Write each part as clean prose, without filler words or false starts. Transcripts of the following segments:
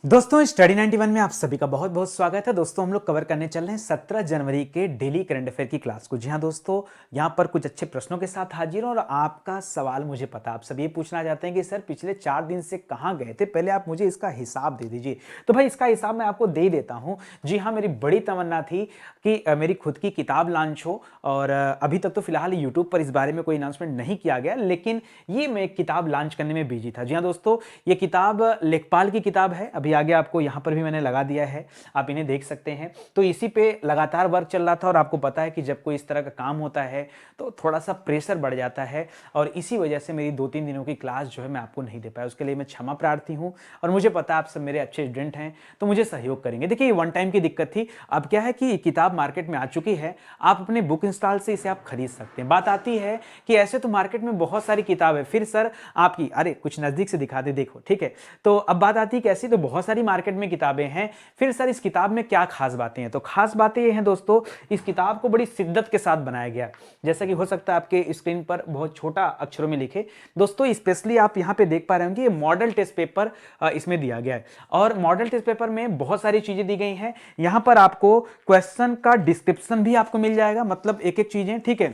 दोस्तों स्टडी 91 में आप सभी का बहुत बहुत स्वागत है। दोस्तों हम लोग कवर करने चल रहे हैं 17 जनवरी के डेली करंट अफेयर की क्लास को। जी हाँ दोस्तों, यहाँ पर कुछ अच्छे प्रश्नों के साथ हाजिर हूं और आपका सवाल मुझे पता, आप सब ये पूछना चाहते हैं कि सर पिछले 4 दिन से कहाँ गए थे, पहले आप मुझे इसका हिसाब दे दीजिए। तो भाई इसका हिसाब मैं आपको दे ही देता हूँ। जी हाँ, मेरी बड़ी तमन्ना थी कि मेरी खुद की किताब लॉन्च हो और अभी तक तो फिलहाल यूट्यूब पर इस बारे में कोई अनाउंसमेंट नहीं किया गया, लेकिन ये मैं एक किताब लॉन्च करने में बिजी था। जी हाँ दोस्तों, ये किताब लेखपाल की किताब है। अभी आगे आपको यहाँ पर भी मैंने लगा दिया है, आप इन्हें देख सकते हैं। तो इसी पे लगातार वर्क चल रहा था और आपको पता है कि जब कोई इस तरह का काम होता है तो थोड़ा सा प्रेशर बढ़ जाता है और इसी वजह से मेरी 2-3 दिनों की क्लास जो है मैं आपको नहीं दे पाया। उसके लिए मैं क्षमा प्रार्थी हूँ और मुझे पता आप सब मेरे अच्छे स्टूडेंट हैं तो मुझे सहयोग करेंगे। देखिए ये वन टाइम की दिक्कत थी, अब क्या है कि किताब मार्केट में आ चुकी है, आप अपने बुक इंस्टॉल से इसे आप खरीद सकते हैं। बात आती है कि ऐसे तो मार्केट में बहुत सारी किताब है, फिर सर आपकी अरे कुछ नजदीक से दिखा दे, देखो ठीक है। तो अब बात आती है कि ऐसी तो बहुत सारी मार्केट में किताबें हैं, फिर सर इस किताब में क्या खास बातें हैं। तो खास बातें ये हैं दोस्तों, इस किताब को बड़ी शिद्दत के साथ बनाया गया है। जैसा कि हो सकता है आपके स्क्रीन पर बहुत छोटा अक्षरों में लिखे दोस्तों, स्पेशली आप यहां पे देख पा रहे होंगे ये मॉडल टेस्ट पेपर इसमें दिया गया है और मॉडल टेस्ट पेपर में बहुत सारी चीजें दी गई हैं। यहां पर आपको क्वेश्चन का डिस्क्रिप्शन भी आपको मिल जाएगा, मतलब एक एक चीजें, ठीक है,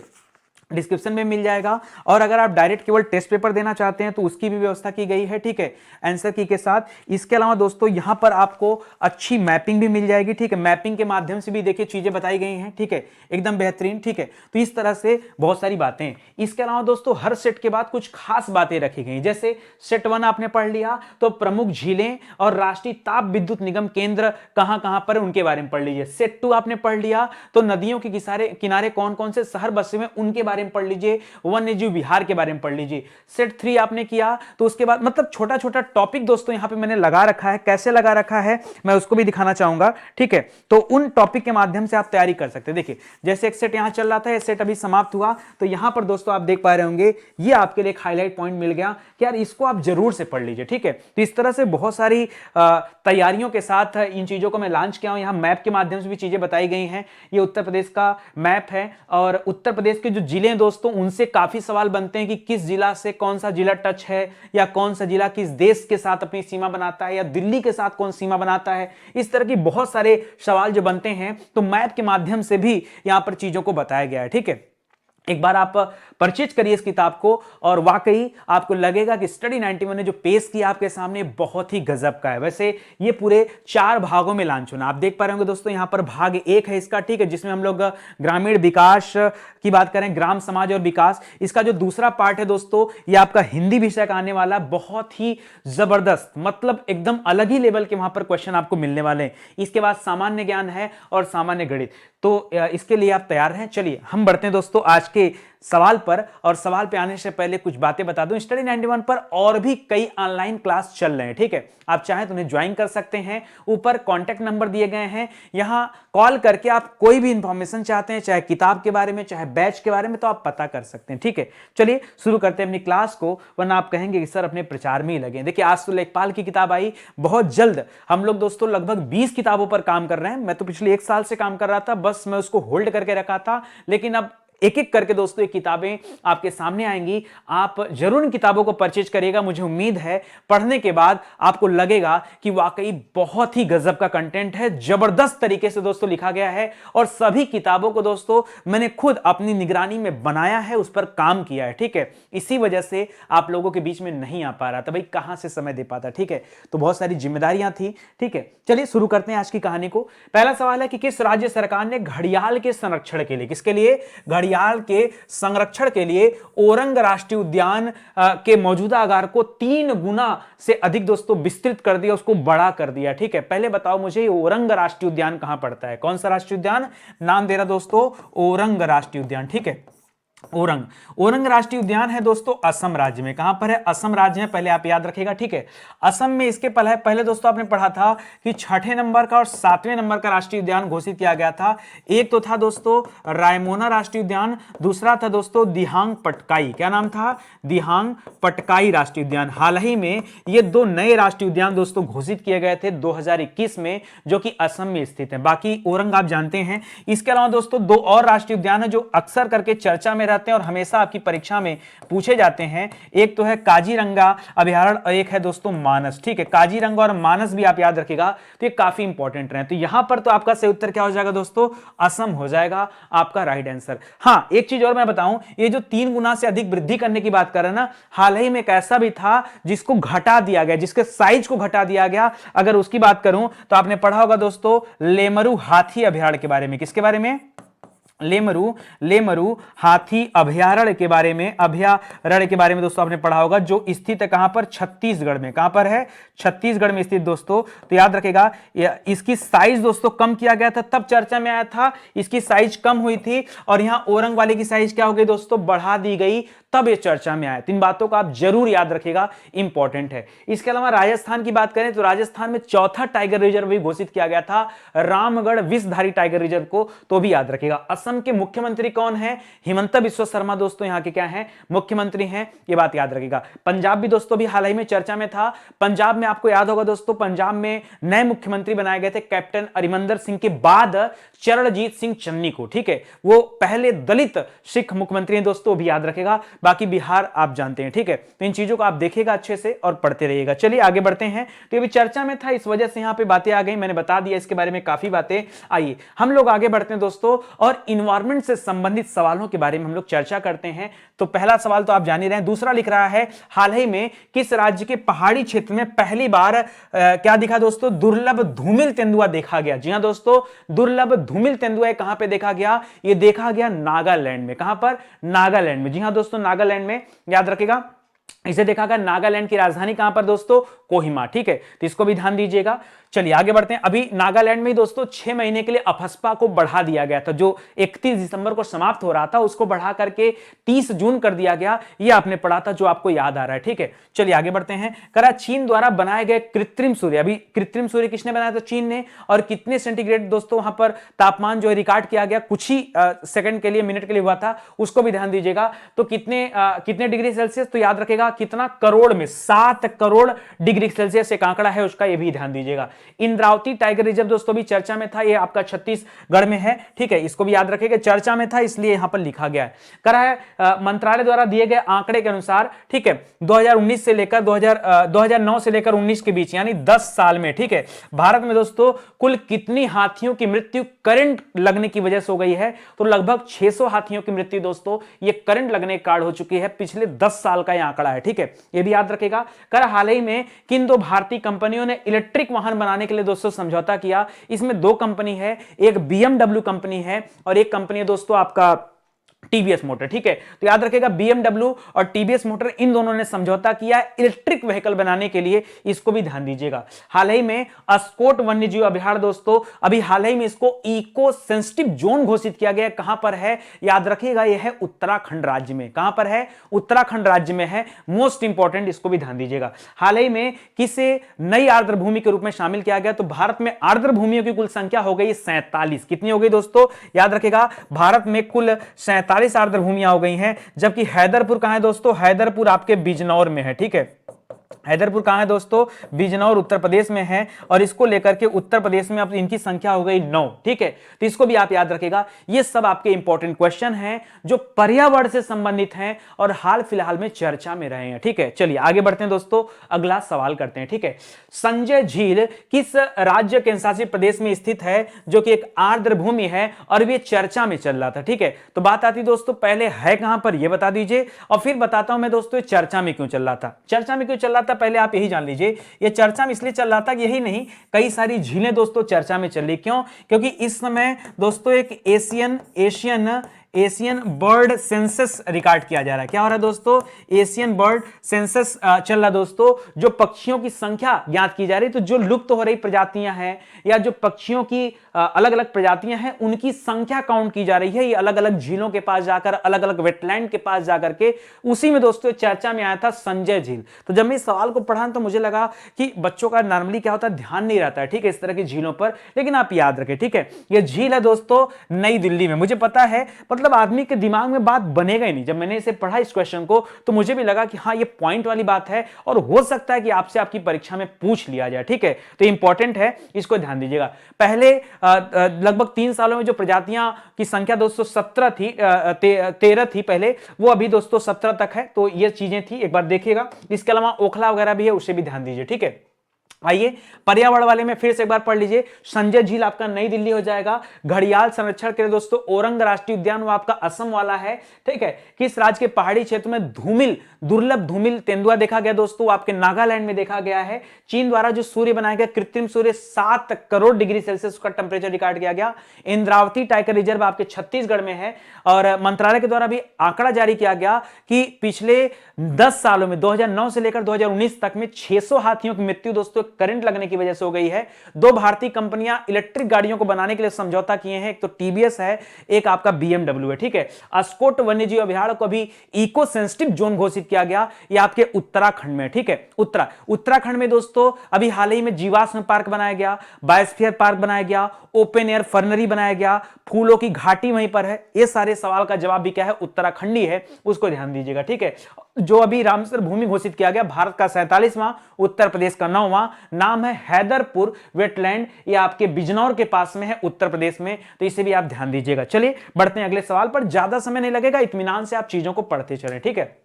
डिस्क्रिप्शन में मिल जाएगा। और अगर आप डायरेक्ट केवल टेस्ट पेपर देना चाहते हैं तो उसकी भी व्यवस्था की गई है, ठीक है, आंसर की के साथ। इसके अलावा दोस्तों यहां पर आपको अच्छी मैपिंग भी मिल जाएगी, ठीक है, मैपिंग के माध्यम से भी देखिए चीजें बताई गई हैं, ठीक है, एकदम बेहतरीन, ठीक है। तो इस तरह से बहुत सारी बातें हैं। इसके अलावा दोस्तों हर सेट के बाद कुछ खास बातें रखी गई, जैसे सेट 1 आपने पढ़ लिया तो प्रमुख झीलें और राष्ट्रीय ताप विद्युत निगम केंद्र कहां कहां पर उनके बारे में पढ़ लीजिए। सेट 2 आपने पढ़ लिया तो नदियों के किनारे कौन कौन से शहर बसे हुए उनके बारे में पढ़ लीजिए, वन्यजीव विहार के बारे में पढ़ लीजिए। सेट 3 आपने किया तो उसके बाद मतलब छोटा छोटा टॉपिक दोस्तों यहां पे मैंने लगा रखा है। कैसे लगा रखा है मैं उसको भी दिखाना चाहूंगा, ठीक है। तो उन टॉपिक के माध्यम से आप तैयारी कर सकते हैं। देखिए जैसे एक सेट यहां चल रहा था, एक सेट अभी समाप्त हुआ, तो यहां पर दोस्तों आप देख पा रहे होंगे ये आपके लिए एक हाईलाइट पॉइंट मिल गया कि यार इसको आप जरूर से पढ़ लीजिए, ठीक है। तो इस तरह से बहुत सारी तैयारियों के साथ इन चीजों को मैं लॉन्च किया हूं। यहां मैप के माध्यम से भी चीजें बताई गई हैं। ये उत्तर प्रदेश का मैप है और उत्तर प्रदेश के जो जिले हैं दोस्तों उनसे काफी सवाल बनते हैं कि किस जिला से कौन सा जिला टच है या कौन सा जिला किस देश के साथ अपनी सीमा बनाता है या दिल्ली के साथ कौन सीमा बनाता है। इस तरह की बहुत सारे सवाल जो बनते हैं तो मैप के माध्यम से भी यहां पर चीजों को बताया गया है, ठीक है। एक बार आप परचेज करिए इस किताब को और वाकई आपको लगेगा कि स्टडी 91 ने जो पेश किया आपके सामने बहुत ही गजब का है। वैसे ये पूरे 4 भागों में लॉन्च होना, आप देख पा रहे होंगे दोस्तों, यहां पर भाग 1 है इसका, ठीक है, जिसमें हम लोग ग्रामीण विकास की बात करें, ग्राम समाज और विकास। इसका जो दूसरा पार्ट है दोस्तों ये आपका हिंदी विषय का आने वाला, बहुत ही जबरदस्त, मतलब एकदम अलग ही लेवल के वहां पर क्वेश्चन आपको मिलने वाले हैं। इसके बाद सामान्य ज्ञान है और सामान्य गणित, तो इसके लिए आप तैयार हैं। चलिए हम बढ़ते हैं दोस्तों आज के सवाल पर, और सवाल पे आने से पहले कुछ बातें बता दूं, स्टडी 91 पर और भी कई ऑनलाइन क्लास चल रहे हैं, ठीक है। आप चाहें तो उन्हें ज्वाइन कर सकते हैं, ऊपर कांटेक्ट नंबर दिए गए हैं, यहां कॉल करके आप कोई भी इंफॉर्मेशन चाहते हैं, चाहे किताब के बारे में चाहे बैच के बारे में, तो आप पता कर सकते हैं, ठीक है। चलिए शुरू करते हैं अपनी क्लास को, वरना आप कहेंगे कि सर अपने प्रचार में ही लगे। देखिए आज तो लेखपाल की किताब आई, बहुत जल्द हम लोग दोस्तों लगभग 20 किताबों पर काम कर रहे हैं। मैं तो पिछले 1 साल से काम कर रहा था, बस मैं उसको होल्ड करके रखा था, लेकिन अब एक एक करके दोस्तों ये किताबें आपके सामने आएंगी। आप जरूर इन किताबों को परचेज करिएगा। मुझे उम्मीद है पढ़ने के बाद आपको लगेगा कि वाकई बहुत ही गजब का कंटेंट है, जबरदस्त तरीके से दोस्तों लिखा गया है और सभी किताबों को दोस्तों मैंने खुद अपनी निगरानी में बनाया है, उस पर काम किया है, ठीक है। इसी वजह से आप लोगों के बीच में नहीं आ पा रहा था, भाई कहां से समय दे पाता, ठीक है। तो बहुत सारी जिम्मेदारियां थी, ठीक है। चलिए शुरू करते हैं आज की कहानी को। पहला सवाल है कि किस राज्य सरकार ने घड़ियाल के संरक्षण के लिए, किसके लिए, घड़ियाल के संरक्षण के लिए ओरंग राष्ट्रीय उद्यान के मौजूदा आकार को 3 गुना से अधिक दोस्तों विस्तृत कर दिया, उसको बड़ा कर दिया, ठीक है। पहले बताओ मुझे ये ओरंग राष्ट्रीय उद्यान कहां पड़ता है, कौन सा राष्ट्रीय उद्यान, नाम दे रहा दोस्तों ओरंग राष्ट्रीय उद्यान, ठीक है। ओरंग, ओरंग राष्ट्रीय उद्यान है दोस्तों असम राज्य में। कहां पर है, असम राज्य में, पहले आप याद रखिएगा, ठीक है। असम में इसके पहले दोस्तों आपने पढ़ा था कि 6ठे नंबर का और 7वें नंबर का राष्ट्रीय उद्यान घोषित किया गया था। एक तो था दोस्तों रायमोना राष्ट्रीय उद्यान, दूसरा था दोस्तों दिहांग पटकाई, क्या नाम था, दिहांग पटकाई राष्ट्रीय उद्यान। हाल ही में ये 2 नए राष्ट्रीय उद्यान दोस्तों घोषित किए गए थे 2021 में, जो कि असम में स्थित है। बाकी ओरंग आप जानते हैं। इसके अलावा दोस्तों 2 और राष्ट्रीय उद्यान है जो अक्सर करके चर्चा में जाते हैं और हमेशा आपकी परीक्षा में पूछे जाते हैं। एक तो है काजीरंगा अभयारण्य और एक है दोस्तों मानस। ठीक है, काजीरंगा और मानस भी आप याद रखिएगा, तो ये काफी इंपॉर्टेंट रहे। तो यहां पर तो आपका सही उत्तर क्या हो जाएगा दोस्तों, असम हो जाएगा आपका राइट आंसर। हाँ, एक चीज और मैं बताऊं, ये जो 3 गुना से अधिक वृद्धि करने की बात कर रहे हैं ना, हाल ही में एक ऐसा भी था जिसको घटा दिया गया, जिसके साइज को घटा दिया गया। अगर उसकी बात करूं तो आपने पढ़ा होगा दोस्तों लेमरू हाथी अभयारण्य के बारे में। किसके बारे में, लेमरू हाथी अभयारण्य के बारे में दोस्तों आपने पढ़ा होगा, जो स्थित है कहां पर, छत्तीसगढ़ में। कहां पर है, छत्तीसगढ़ में स्थित दोस्तों। तो याद रखेगा, इसकी साइज दोस्तों कम किया गया था, तब चर्चा में आया था। इसकी साइज कम हुई थी और यहां ओरंग वाले की साइज क्या हो गई दोस्तों, बढ़ा दी गई, तब ये चर्चा में आया। 3 बातों को आप जरूर याद रखिएगा, इंपॉर्टेंट है। इसके अलावा राजस्थान की बात करें तो राजस्थान में चौथा टाइगर रिजर्व भी घोषित किया गया था, रामगढ़ विषधारी टाइगर रिजर्व को, तो भी याद रखिएगा। असम के मुख्यमंत्री कौन है, हिमंता बिस्वा शर्मा दोस्तों यहां के क्या हैं, मुख्यमंत्री हैं, ये बात याद रखिएगा। पंजाब भी दोस्तों भी हाल ही में चर्चा में था। पंजाब में आपको याद होगा दोस्तों, पंजाब में नए मुख्यमंत्री बनाए गए थे कैप्टन अरिमंदर सिंह के बाद चरणजीत सिंह चन्नी को। ठीक है, वो पहले दलित सिख मुख्यमंत्री हैं दोस्तों, भी याद रखेगा। बाकी बिहार आप जानते हैं। ठीक है, तो इन चीजों को आप देखिएगा अच्छे से और पढ़ते रहिएगा। चलिए आगे बढ़ते हैं। तो ये भी चर्चा में था, इस वजह से यहां पे बातें आ गई, मैंने बता दिया इसके बारे में काफी बातें। आइए हम लोग आगे बढ़ते हैं दोस्तों और इन्वायरमेंट से संबंधित सवालों के बारे में हम लोग चर्चा करते हैं। तो पहला सवाल तो आप जान ही रहे हैं। दूसरा लिख रहा है, हाल ही में किस राज्य के पहाड़ी क्षेत्र में पहली बार क्या दिखा दोस्तों, दुर्लभ धूमिल तेंदुआ देखा गया। जी हां दोस्तों, दुर्लभ धूमिल तेंदुआ कहां पे देखा गया, ये देखा गया नागालैंड में। कहां पर, नागालैंड में। जी हां दोस्तों, नागालैंड में, याद रखिएगा। इसे देखा गया, नागालैंड की राजधानी कहां पर दोस्तों, कोहिमा। ठीक है, तो इसको भी ध्यान दीजिएगा। चलिए आगे बढ़ते हैं। अभी नागालैंड में दोस्तों 6 महीने के लिए अफस्पा को बढ़ा दिया गया था, जो 31 दिसंबर को समाप्त हो रहा था, उसको बढ़ा करके 30 जून कर दिया गया। ये आपने पढ़ा था, जो आपको याद आ रहा है। ठीक है, चलिए आगे बढ़ते हैं। करा चीन द्वारा बनाए गए कृत्रिम सूर्य, अभी कृत्रिम सूर्य किसने बनाया था, चीन ने, और कितने सेंटीग्रेड दोस्तों वहां पर तापमान जो है रिकॉर्ड किया गया, कुछ ही सेकंड के लिए, मिनट के लिए हुआ था, उसको भी ध्यान दीजिएगा। तो कितने डिग्री सेल्सियस, तो याद रखेगा कितना, करोड़ में 7 करोड़ डिग्री सेल्सियस एक आंकड़ा है उसका, ये भी ध्यान दीजिएगा। इंद्रावती टाइगर रिजर्व दोस्तों भी चर्चा में था, ये आपका छत्तीसगढ़ में है। ठीक है, इसको भी याद रखिएगा, चर्चा में था इसलिए यहां पर लिखा गया है। करा है मंत्रालय द्वारा दिए गए आंकड़े के अनुसार, ठीक है, 2019 से लेकर 2009 से लेकर 19 के बीच, यानी 10 साल में, ठीक है, भारत में दोस्तों कुल कितनी हाथियों की मृत्यु करंट लगने की वजह से हो गई है, तो लगभग 600 हाथियों की मृत्यु दोस्तों ये करंट लगने के कारण हो चुकी है, पिछले 10 साल का यह आंकड़ा है। ठीक है, ये भी याद रखेगा। कर हाल ही में किन 2 भारतीय कंपनियों ने इलेक्ट्रिक वाहन बनाने के लिए दोस्तों समझौता किया, इसमें 2 कंपनी है, एक BMW कंपनी है और एक कंपनी है दोस्तों आपका टीवीएस मोटर। ठीक है, तो याद रखेगा BMW और टीवीएस मोटर, इन दोनों ने समझौता किया इलेक्ट्रिक व्हीकल बनाने के लिए, इसको भी ध्यान दीजिएगा। हाल ही में अस्कोट वन्यजीव अभयारण्य दोस्तों, अभी हाल ही में इसको इको सेंसिटिव जोन घोषित किया गया। कहां पर है, याद रखिएगा, यह है उत्तराखंड राज्य में। कहां पर है, उत्तराखंड राज्य में है, मोस्ट इंपॉर्टेंट, इसको भी ध्यान दीजिएगा। हाल ही में किसे नई आर्द्र भूमि के रूप में शामिल किया गया, तो भारत में आर्द्र भूमियों की कुल संख्या हो गई 47। कितनी हो गई दोस्तों, याद रखेगा, भारत में कुल 47 आर्द्र भूमियां हो गई हैं, जबकि हैदरपुर कहां है दोस्तों, हैदरपुर आपके बिजनौर में है। ठीक है, हैदरपुर कहां है दोस्तों, बिजनौर उत्तर प्रदेश में है, और इसको लेकर के उत्तर प्रदेश में अब इनकी संख्या हो गई 9। ठीक है, तो इसको भी आप याद रखेगा। ये सब आपके इंपॉर्टेंट क्वेश्चन हैं जो पर्यावरण से संबंधित हैं और हाल फिलहाल में चर्चा में रहे हैं। ठीक है, चलिए आगे बढ़ते हैं दोस्तों, अगला सवाल करते हैं। ठीक है, संजय झील किस राज्य केंद्र शासित प्रदेश में स्थित है, जो कि एक आर्द्र भूमि है और ये चर्चा में चल रहा था। ठीक है, तो बात आती दोस्तों, पहले है कहां पर ये बता दीजिए, और फिर बताता हूं मैं दोस्तों चर्चा में क्यों चल रहा था। चर्चा में क्यों चल रहा था पहले आप यही जान लीजिए। ये चर्चा में इसलिए चल रहा था, यही नहीं, कई सारी झीलें दोस्तों चर्चा में चल रही। क्यों, क्योंकि इस समय दोस्तों एक एशियन बर्ड सेंसस रिकॉर्ड किया जा रहा है। क्या हो रहा है दोस्तों, एशियन बर्ड सेंसस चल रहा दोस्तों, जो पक्षियों की संख्या ज्ञात की जा रही, तो जो लुप्त हो रही प्रजातियां हैं या जो पक्षियों की अलग अलग प्रजातियां हैं, उनकी संख्या काउंट की जा रही है। ये अलग अलग झीलों के पास जाकर, अलग अलग वेटलैंड के पास जाकर के, उसी में दोस्तों चर्चा में आया था संजय झील। तो जब मैं इस सवाल को पढ़ा तो मुझे लगा कि बच्चों का नॉर्मली क्या होता है, ध्यान नहीं रहता है, ठीक है, इस तरह की झीलों पर, लेकिन आप याद रखें। ठीक है, ये झील है दोस्तों नई दिल्ली में, मुझे पता है, पर मतलब आदमी के दिमाग में बात बनेगा ही नहीं। जब मैंने इसे पढ़ा इस क्वेश्चन को तो मुझे भी लगा कि हाँ ये पॉइंट वाली बात है और हो सकता है कि आपसे आपकी परीक्षा में पूछ लिया जाए। ठीक है, तो इंपॉर्टेंट है, इसको ध्यान दीजिएगा। पहले लगभग 3 सालों में जो प्रजातियां की संख्या दोस्तों 17 थी, 13 थी पहले, वो अभी दोस्तों 17 तक है। तो ये चीजें थी, एक बार देखिएगा। इसके अलावा ओखला वगैरह भी है, उसे भी ध्यान दीजिए। ठीक है, आइए पर्यावरण वाले में फिर से एक बार पढ़ लीजिए। संजय झील आपका नई दिल्ली हो जाएगा। घड़ियाल संरक्षण के लिए दोस्तों औरंग राष्ट्रीय उद्यान वो आपका असम वाला है। ठीक है, किस राज्य के पहाड़ी क्षेत्र में दुर्लभ धूमिल तेंदुआ देखा गया दोस्तों? आपके नागालैंड में देखा गया है। चीन द्वारा जो सूर्य बनाया गया कृत्रिम सूर्य 7 करोड़ डिग्री सेल्सियस का टेम्परेचर रिकॉर्ड किया गया। इंद्रावती टाइगर रिजर्व आपके छत्तीसगढ़ में है। और मंत्रालय के द्वारा भी आंकड़ा जारी किया गया कि पिछले 10 सालों में 2009 से लेकर 2019 तक में 600 हाथियों की मृत्यु दोस्तों करंट लगने की वजह से हो गई है। 2 भारतीय कंपनियां इलेक्ट्रिक गाड़ियों को बनाने के लिए समझौता किए हैं, एक तो टीवीएस है, एक आपका बीएमडब्ल्यू है। ठीक है, अस्कोट वन्यजीव अभयारण्य को भी इको सेंसिटिव जोन घोषित किया गया, ये आपके उत्तराखंड में। ठीक है, उत्तराखंड में दोस्तों अभी हाल ही में जीवाश्म पार्क बनाया गया, बायोस्फीयर पार्क बनाया गया, ओपन एयर फर्नरी बनाया गया, फूलों की घाटी वहीं पर है। ये सारे सवाल का जवाब भी क्या है? उत्तराखंडी है, उसको ध्यान दीजिएगा। ठीक है, जो अभी रामसर भूमि घोषित किया गया, भारत का 47वां, उत्तर प्रदेश का 9वां, नाम है हैदरपुर वेटलैंड, ये आपके बिजनौर के पास में है उत्तर प्रदेश में, तो इसे भी आप ध्यान दीजिएगा। चलिए बढ़ते हैं अगले सवाल पर, ज्यादा समय नहीं लगेगा, इत्मीनान से आप चीजों को पढ़ते चलें। ठीक है,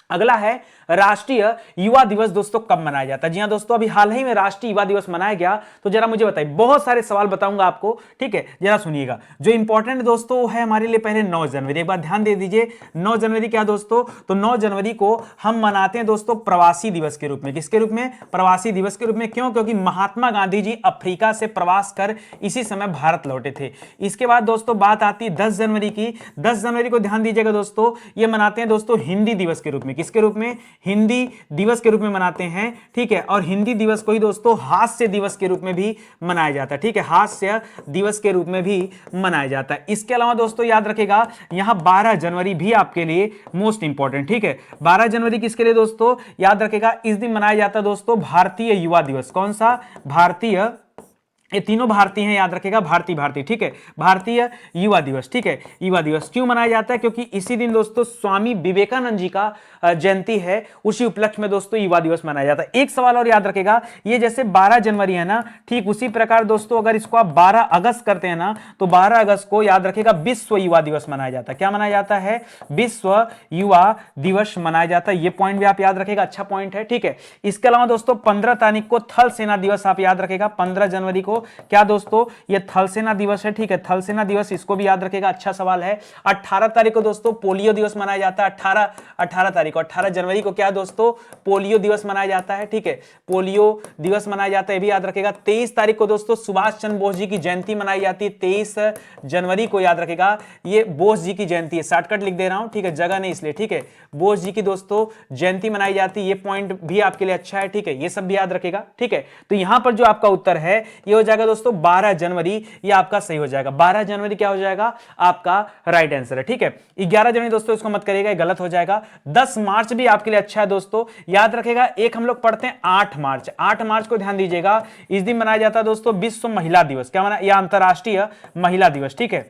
अगला है राष्ट्रीय युवा दिवस दोस्तों कब मनाया जाता है? जी हां दोस्तों, अभी हाल ही में राष्ट्रीय युवा दिवस मनाया गया, तो जरा मुझे बताइए। बहुत सारे सवाल बताऊंगा आपको, ठीक है, जरा सुनिएगा। जो इंपॉर्टेंट दोस्तों है हमारे लिए, पहले 9 जनवरी, एक बार ध्यान दे दीजिए। 9 जनवरी क्या दोस्तों? तो 9 जनवरी को हम मनाते हैं दोस्तों प्रवासी दिवस के रूप में। किसके रूप में? प्रवासी दिवस के रूप में। क्यों? क्योंकि महात्मा गांधी जी अफ्रीका से प्रवास कर इसी समय भारत लौटे थे। इसके बाद दोस्तों बात आती है 10 जनवरी की। 10 जनवरी को ध्यान दीजिएगा दोस्तों, ये मनाते हैं दोस्तों हिंदी दिवस के रूप में। किसके रूप में? हिंदी दिवस के रूप में मनाते हैं। ठीक है, और हिंदी दिवस को ही दोस्तों हास्य दिवस के रूप में भी मनाया जाता है। ठीक है, हास्य दिवस के रूप में भी मनाया जाता है। इसके अलावा दोस्तों याद रखेगा, यहां 12 जनवरी भी आपके लिए मोस्ट इंपॉर्टेंट। ठीक है, 12 जनवरी किसके लिए दोस्तों? याद रखेगा, इस दिन मनाया जाता है दोस्तों भारतीय युवा दिवस। कौन सा? भारतीय, ये तीनों भारतीय हैं, याद रखेगा, भारतीय। ठीक है, भारतीय युवा दिवस। ठीक है, युवा दिवस क्यों मनाया जाता है? क्योंकि इसी दिन दोस्तों स्वामी विवेकानंद जी का जयंती है, उसी उपलक्ष्य में दोस्तों युवा दिवस मनाया जाता है। एक सवाल और याद रखेगा, ये जैसे 12 जनवरी है ना, ठीक उसी प्रकार दोस्तों अगर इसको आप 12 अगस्त करते हैं ना, तो 12 अगस्त को याद रखेगा विश्व युवा दिवस मनाया जाता है। क्या मनाया जाता है? विश्व युवा दिवस मनाया जाता है। ये पॉइंट भी आप याद रखेगा, अच्छा पॉइंट है। ठीक है, इसके अलावा दोस्तों 15 तारीख को थल सेना दिवस आप याद रखेगा। 15 जनवरी को क्या दोस्तों? ये थल सेना दिवस है। ठीक है, थल सेना दिवस, इसको भी याद रखेगा, अच्छा सवाल है। 18 तारीख को दोस्तों पोलियो दिवस मनाया जाता है। 18 तारीख को, 18 जनवरी को क्या दोस्तों? पोलियो दिवस मनाया जाता है। ठीक है, पोलियो दिवस मनाया जाता है, ये भी याद रखेगा। 23 तारीख को दोस्तों सुभाष चंद्र बोस जी की जयंती मनाई जाती है। 23 जनवरी को याद रखेगा, ये बोस जी की जयंती है, शॉर्टकट लिख दे रहा हूं, ठीक है, जगह नहीं इसलिए। ठीक है, बोस जी की दोस्तों जयंती मनाई जाती है, ये पॉइंट भी आपके लिए अच्छा है। ठीक है, ये सब भी याद रखेगा। ठीक है, तो यहां पर जो आपका उत्तर है ये हो जाएगा दोस्तों 12 जनवरी, ये आपका सही हो जाएगा। 12 जनवरी क्या हो जाएगा? आपका राइट आंसर है। ठीक है, 11 जनवरी दोस्तों इसको मत करिएगा, ये गलत हो जाएगा। 10 मार्च भी आपके लिए अच्छा है दोस्तों, याद रखेगा। एक हम लोग पढ़ते हैं 8 मार्च। 8 मार्च को ध्यान दीजिएगा, इस दिन मनाया जाता है दोस्तों विश्व महिला दिवस। क्या मना? या अंतरराष्ट्रीय महिला दिवस। ठीक है,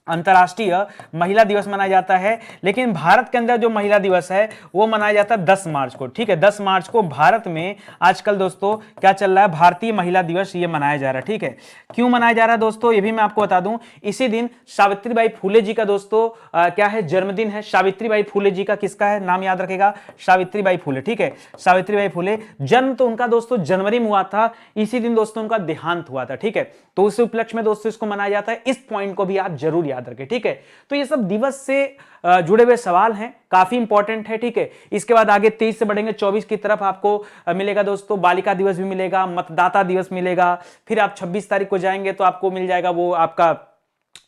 अंतरराष्ट्रीय महिला दिवस मनाया जाता है, लेकिन भारत के अंदर जो महिला दिवस है वो मनाया जाता है 10 मार्च को। ठीक है, 10 मार्च को भारत में आजकल दोस्तों क्या चल रहा है? भारतीय महिला दिवस ये मनाया जा रहा है। ठीक है, क्यों मनाया जा रहा है दोस्तों? ये भी मैं आपको बता दूं, इसी दिन सावित्रीबाई फूले जी का दोस्तों क्या है? जन्मदिन है। सावित्रीबाई फूले जी का किसका है? नाम याद रखेगा, सावित्रीबाई फूले। ठीक है, सावित्रीबाई फूले, जन्म तो उनका दोस्तों जनवरी में हुआ था, इसी दिन दोस्तों उनका देहांत हुआ था। ठीक है, तो उस उपलक्ष्य में दोस्तों इसको मनाया जाता है। इस पॉइंट को भी आप जरूर याद रखें। ठीक है, तो ये सब दिवस से जुड़े हुए सवाल हैं, काफी इंपॉर्टेंट है। ठीक है, इसके बाद आगे 23 से बढ़ेंगे 24 की तरफ, आपको मिलेगा दोस्तों बालिका दिवस भी मिलेगा, मतदाता दिवस मिलेगा। फिर आप 26 तारीख को जाएंगे तो आपको मिल जाएगा वो आपका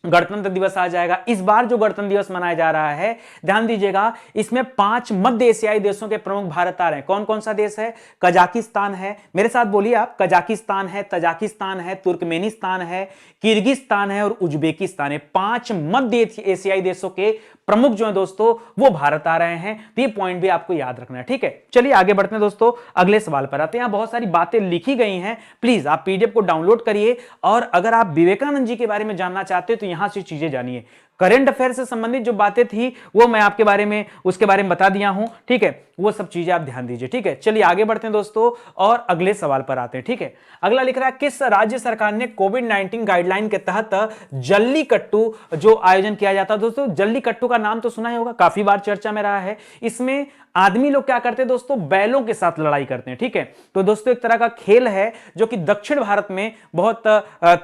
गणतंत्र दिवस आ जाएगा। इस बार जो गणतंत्र दिवस मनाया जा रहा है, ध्यान दीजिएगा, इसमें 5 मध्य एशियाई देशों के प्रमुख भारत आ रहे हैं। कौन कौन सा देश है? कजाकिस्तान है, मेरे साथ बोलिए आप, कजाकिस्तान है, तजाकिस्तान है, तुर्कमेनिस्तान है, किर्गिस्तान है और उज्बेकिस्तान है। 5 मध्य एशियाई देशों के प्रमुख जो है दोस्तों वो भारत आ रहे हैं, तो ये पॉइंट भी आपको याद रखना है। ठीक है, चलिए आगे बढ़ते हैं दोस्तों, अगले सवाल पर आते हैं। यहां बहुत सारी बातें लिखी गई हैं, प्लीज आप पीडीएफ को डाउनलोड करिए, और अगर आप विवेकानंद जी के बारे में जानना चाहते हैं तो यहां से चीजें जानिए। करंट अफेयर से संबंधित जो बातें थी वो मैं आपके बारे में उसके बारे में बता दिया हूं, ठीक है, वो सब चीजें आप ध्यान दीजिए, ठीक है। चलिए आगे बढ़ते हैं दोस्तों और अगले सवाल पर आते हैं, ठीक है। अगला लिख रहा है, किस राज्य सरकार ने कोविड-19 गाइडलाइन के तहत जल्लीकट्टू जो आयोजन किया जाता है, दोस्तों जल्लीकट्टू का नाम तो सुना ही होगा, काफी बार चर्चा में रहा है। इसमें आदमी लोग क्या करते हैं दोस्तों, बैलों के साथ लड़ाई करते हैं, ठीक है। तो दोस्तों एक तरह का खेल है जो कि दक्षिण भारत में बहुत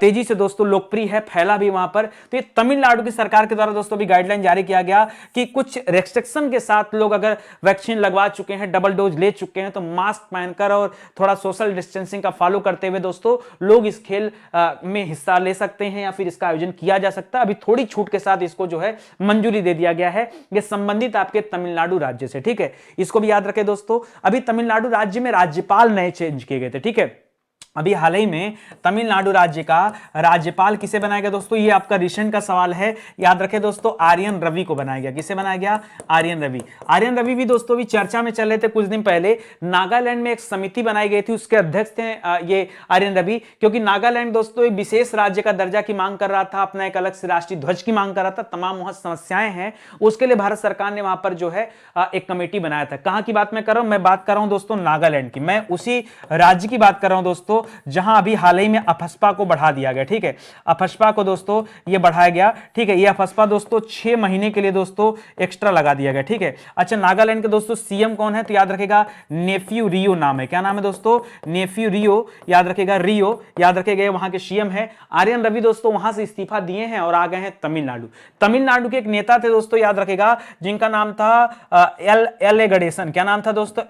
तेजी से दोस्तों लोकप्रिय है, फैला भी वहां पर। तो ये तमिलनाडु की सरकार के द्वारा दोस्तों भी गाइडलाइन जारी किया गया कि कुछ रेस्ट्रिक्शन के साथ लोग अगर वैक्सीन लगवा चुके हैं, डबल डोज ले चुके हैं, तो मास्क पहनकर और थोड़ा सोशल डिस्टेंसिंग का फॉलो करते हुए दोस्तों लोग इस खेल में हिस्सा ले सकते हैं या फिर इसका आयोजन किया जा सकता है। अभी थोड़ी छूट के साथ इसको जो है मंजूरी दे दिया गया है, यह संबंधित आपके तमिलनाडु राज्य से, ठीक है। इसको भी याद रखें दोस्तों। अभी तमिलनाडु राज्य में राज्यपाल नए चेंज किए गए थे, ठीक है। अभी हाल ही में तमिलनाडु राज्य का राज्यपाल किसे बनाया गया दोस्तों, ये आपका रिसेंट का सवाल है, याद रखें दोस्तों, आर्यन रवि को बनाया गया। किसे बनाया गया, आर्यन रवि। आर्यन रवि भी दोस्तों भी चर्चा में चल रहे थे कुछ दिन पहले। नागालैंड में एक समिति बनाई गई थी, उसके अध्यक्ष थे ये आर्यन रवि, क्योंकि नागालैंड दोस्तों एक विशेष राज्य का दर्जा की मांग कर रहा था, अपना एक अलग से राष्ट्रीय ध्वज की मांग कर रहा था, तमाम वहां समस्याएं हैं, उसके लिए भारत सरकार ने वहां पर जो है एक कमेटी बनाया था। कहां की बात मैं कर रहा हूं, मैं बात कर रहा हूं दोस्तों नागालैंड की, मैं उसी राज्य की बात कर रहा हूं दोस्तों जहां अभी हाल ही में अफस्पा को बढ़ा दिया गया, ठीक है। अफस्पा को दोस्तों ये बढ़ाया गया, ठीक है। ये अफस्पा दोस्तों 6 महीने के लिए दोस्तों एक्स्ट्रा लगा दिया गया, ठीक है। अच्छा, नागालैंड के दोस्तों सीएम कौन है, तो याद रखेगा नेफ्यू रियो नाम है। क्या नाम है दोस्तों, नेफ्यू रियो, याद रखेगा, रियो याद रखेगा, वहां के सीएम है। आर्यन रवि दोस्तों वहां से इस्तीफा दिए हैं और आ गए हैं तमिलनाडु। तमिलनाडु के एक नेता थे दोस्तों, याद रखेगा, जिनका नाम था एल ए गणेशन। क्या नाम था दोस्तों,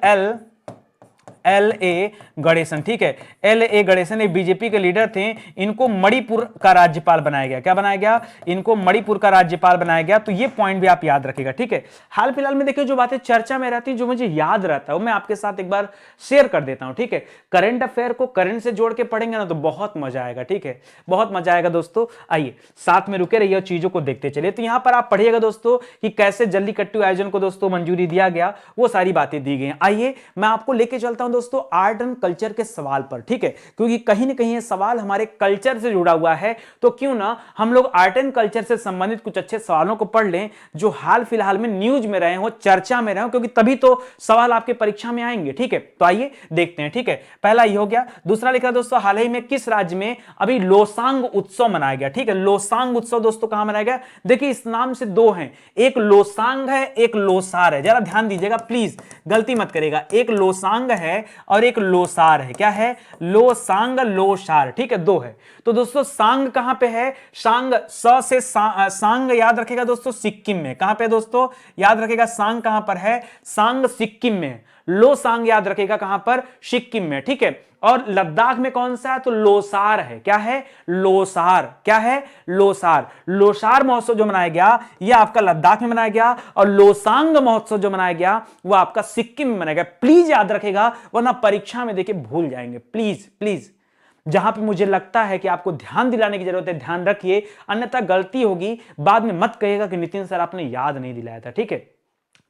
एल ए गणेशन, ठीक है। एल ए गणेशन एक बीजेपी के लीडर थे, इनको मणिपुर का राज्यपाल बनाया गया। क्या बनाया गया, इनको मणिपुर का राज्यपाल बनाया गया। तो ये पॉइंट भी आप याद रखिएगा, ठीक है। हाल फिलहाल में देखिए जो बातें चर्चा में रहती है, जो मुझे याद रहता है वो मैं आपके साथ एक बार शेयर कर देता हूं, ठीक है। करंट अफेयर को करंट से जोड़ के पढ़ेंगे ना तो बहुत मजा आएगा, ठीक है, बहुत मजा आएगा दोस्तों। आइए साथ में रुके रहिए और चीजों को देखते चलिए। तो यहां पर आप पढ़िएगा दोस्तों कि कैसे जल्लीकट्टू आयोजन को दोस्तों मंजूरी दिया गया, वो सारी बातें दी गई। आइए मैं आपको लेके चलता हूं दोस्तों आर्ट एंड कल्चर के सवाल पर, ठीक है, क्योंकि कहीं ना कहीं ये सवाल हमारे कल्चर से जुड़ा हुआ है। तो क्यों ना हम लोग आर्ट एंड कल्चर से संबंधित कुछ अच्छे सवालों को पढ़ लें जो हाल फिलहाल में न्यूज में रहे हो, चर्चा में रहे हो, क्योंकि तभी तो सवाल आपके परीक्षा में आएंगे, ठीक है। तो आइए देखते हैं, ठीक है। पहला ये हो गया। दूसरा लिखा दोस्तों, हाल ही में किस राज्य में अभी लोसांग उत्सव मनाया गया, ठीक है। लोसांग उत्सव दोस्तों कहां मनाया गया, देखिए इस नाम से दो हैं, एक लोसांग है, एक लोसार है। जरा ध्यान दीजिएगा प्लीज, गलती मत करेगा। एक लोसांग है और एक लोसार है। क्या है, लोसांग लोसार, ठीक है, दो है। तो दोस्तों सांग कहां पे है, सांग स से सांग याद रखेगा दोस्तों सिक्किम में। कहां पे दोस्तों, याद रखेगा सांग कहां पर है, सांग सिक्किम में। लोसांग याद रखेगा कहां पर, सिक्किम में, ठीक है। और लद्दाख में कौन सा है, तो लोसार है। क्या है, लोसार। क्या है, लोसार। लोसार महोत्सव जो मनाया गया ये आपका लद्दाख में मनाया गया, और लोसांग महोत्सव जो मनाया गया वो आपका सिक्किम में मनाया गया। प्लीज याद रखेगा, वरना परीक्षा में देखिए भूल जाएंगे। प्लीज प्लीज, जहां पे मुझे लगता है कि आपको ध्यान दिलाने की जरूरत है ध्यान रखिए, अन्यथा गलती होगी, बाद में मत कहिएगा कि नितिन सर आपने याद नहीं दिलाया था, ठीक है।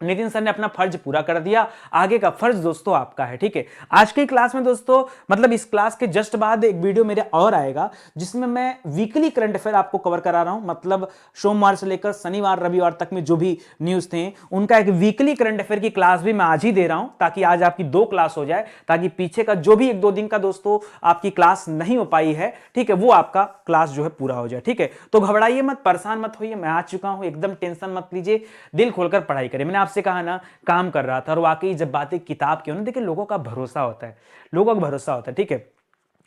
नितिन सर ने अपना फर्ज पूरा कर दिया, आगे का फर्ज दोस्तों आपका है, ठीक है। आज की क्लास में दोस्तों, मतलब इस क्लास के जस्ट बाद एक वीडियो मेरे और आएगा जिसमें मैं वीकली करंट अफेयर आपको कवर करा रहा हूं, मतलब सोमवार से लेकर शनिवार रविवार तक में जो भी न्यूज थे उनका एक वीकली करंट अफेयर की क्लास भी मैं आज ही दे रहा हूं, ताकि आज आपकी 2 क्लास हो जाए, ताकि पीछे का जो भी 1-2 दिन का दोस्तों आपकी क्लास नहीं हो पाई है, ठीक है, वो आपका क्लास जो है पूरा हो जाए, ठीक है। तो घबराइए मत, परेशान मत होइए, मैं आ चुका हूं, एकदम टेंशन मत लीजिए, दिल खोलकर पढ़ाई करिए। मैंने आपसे कहा ना, काम कर रहा था, और वाकई जब बातें किताब की हो ना, देखिए लोगों का भरोसा होता है, लोगों का भरोसा होता है, ठीक है।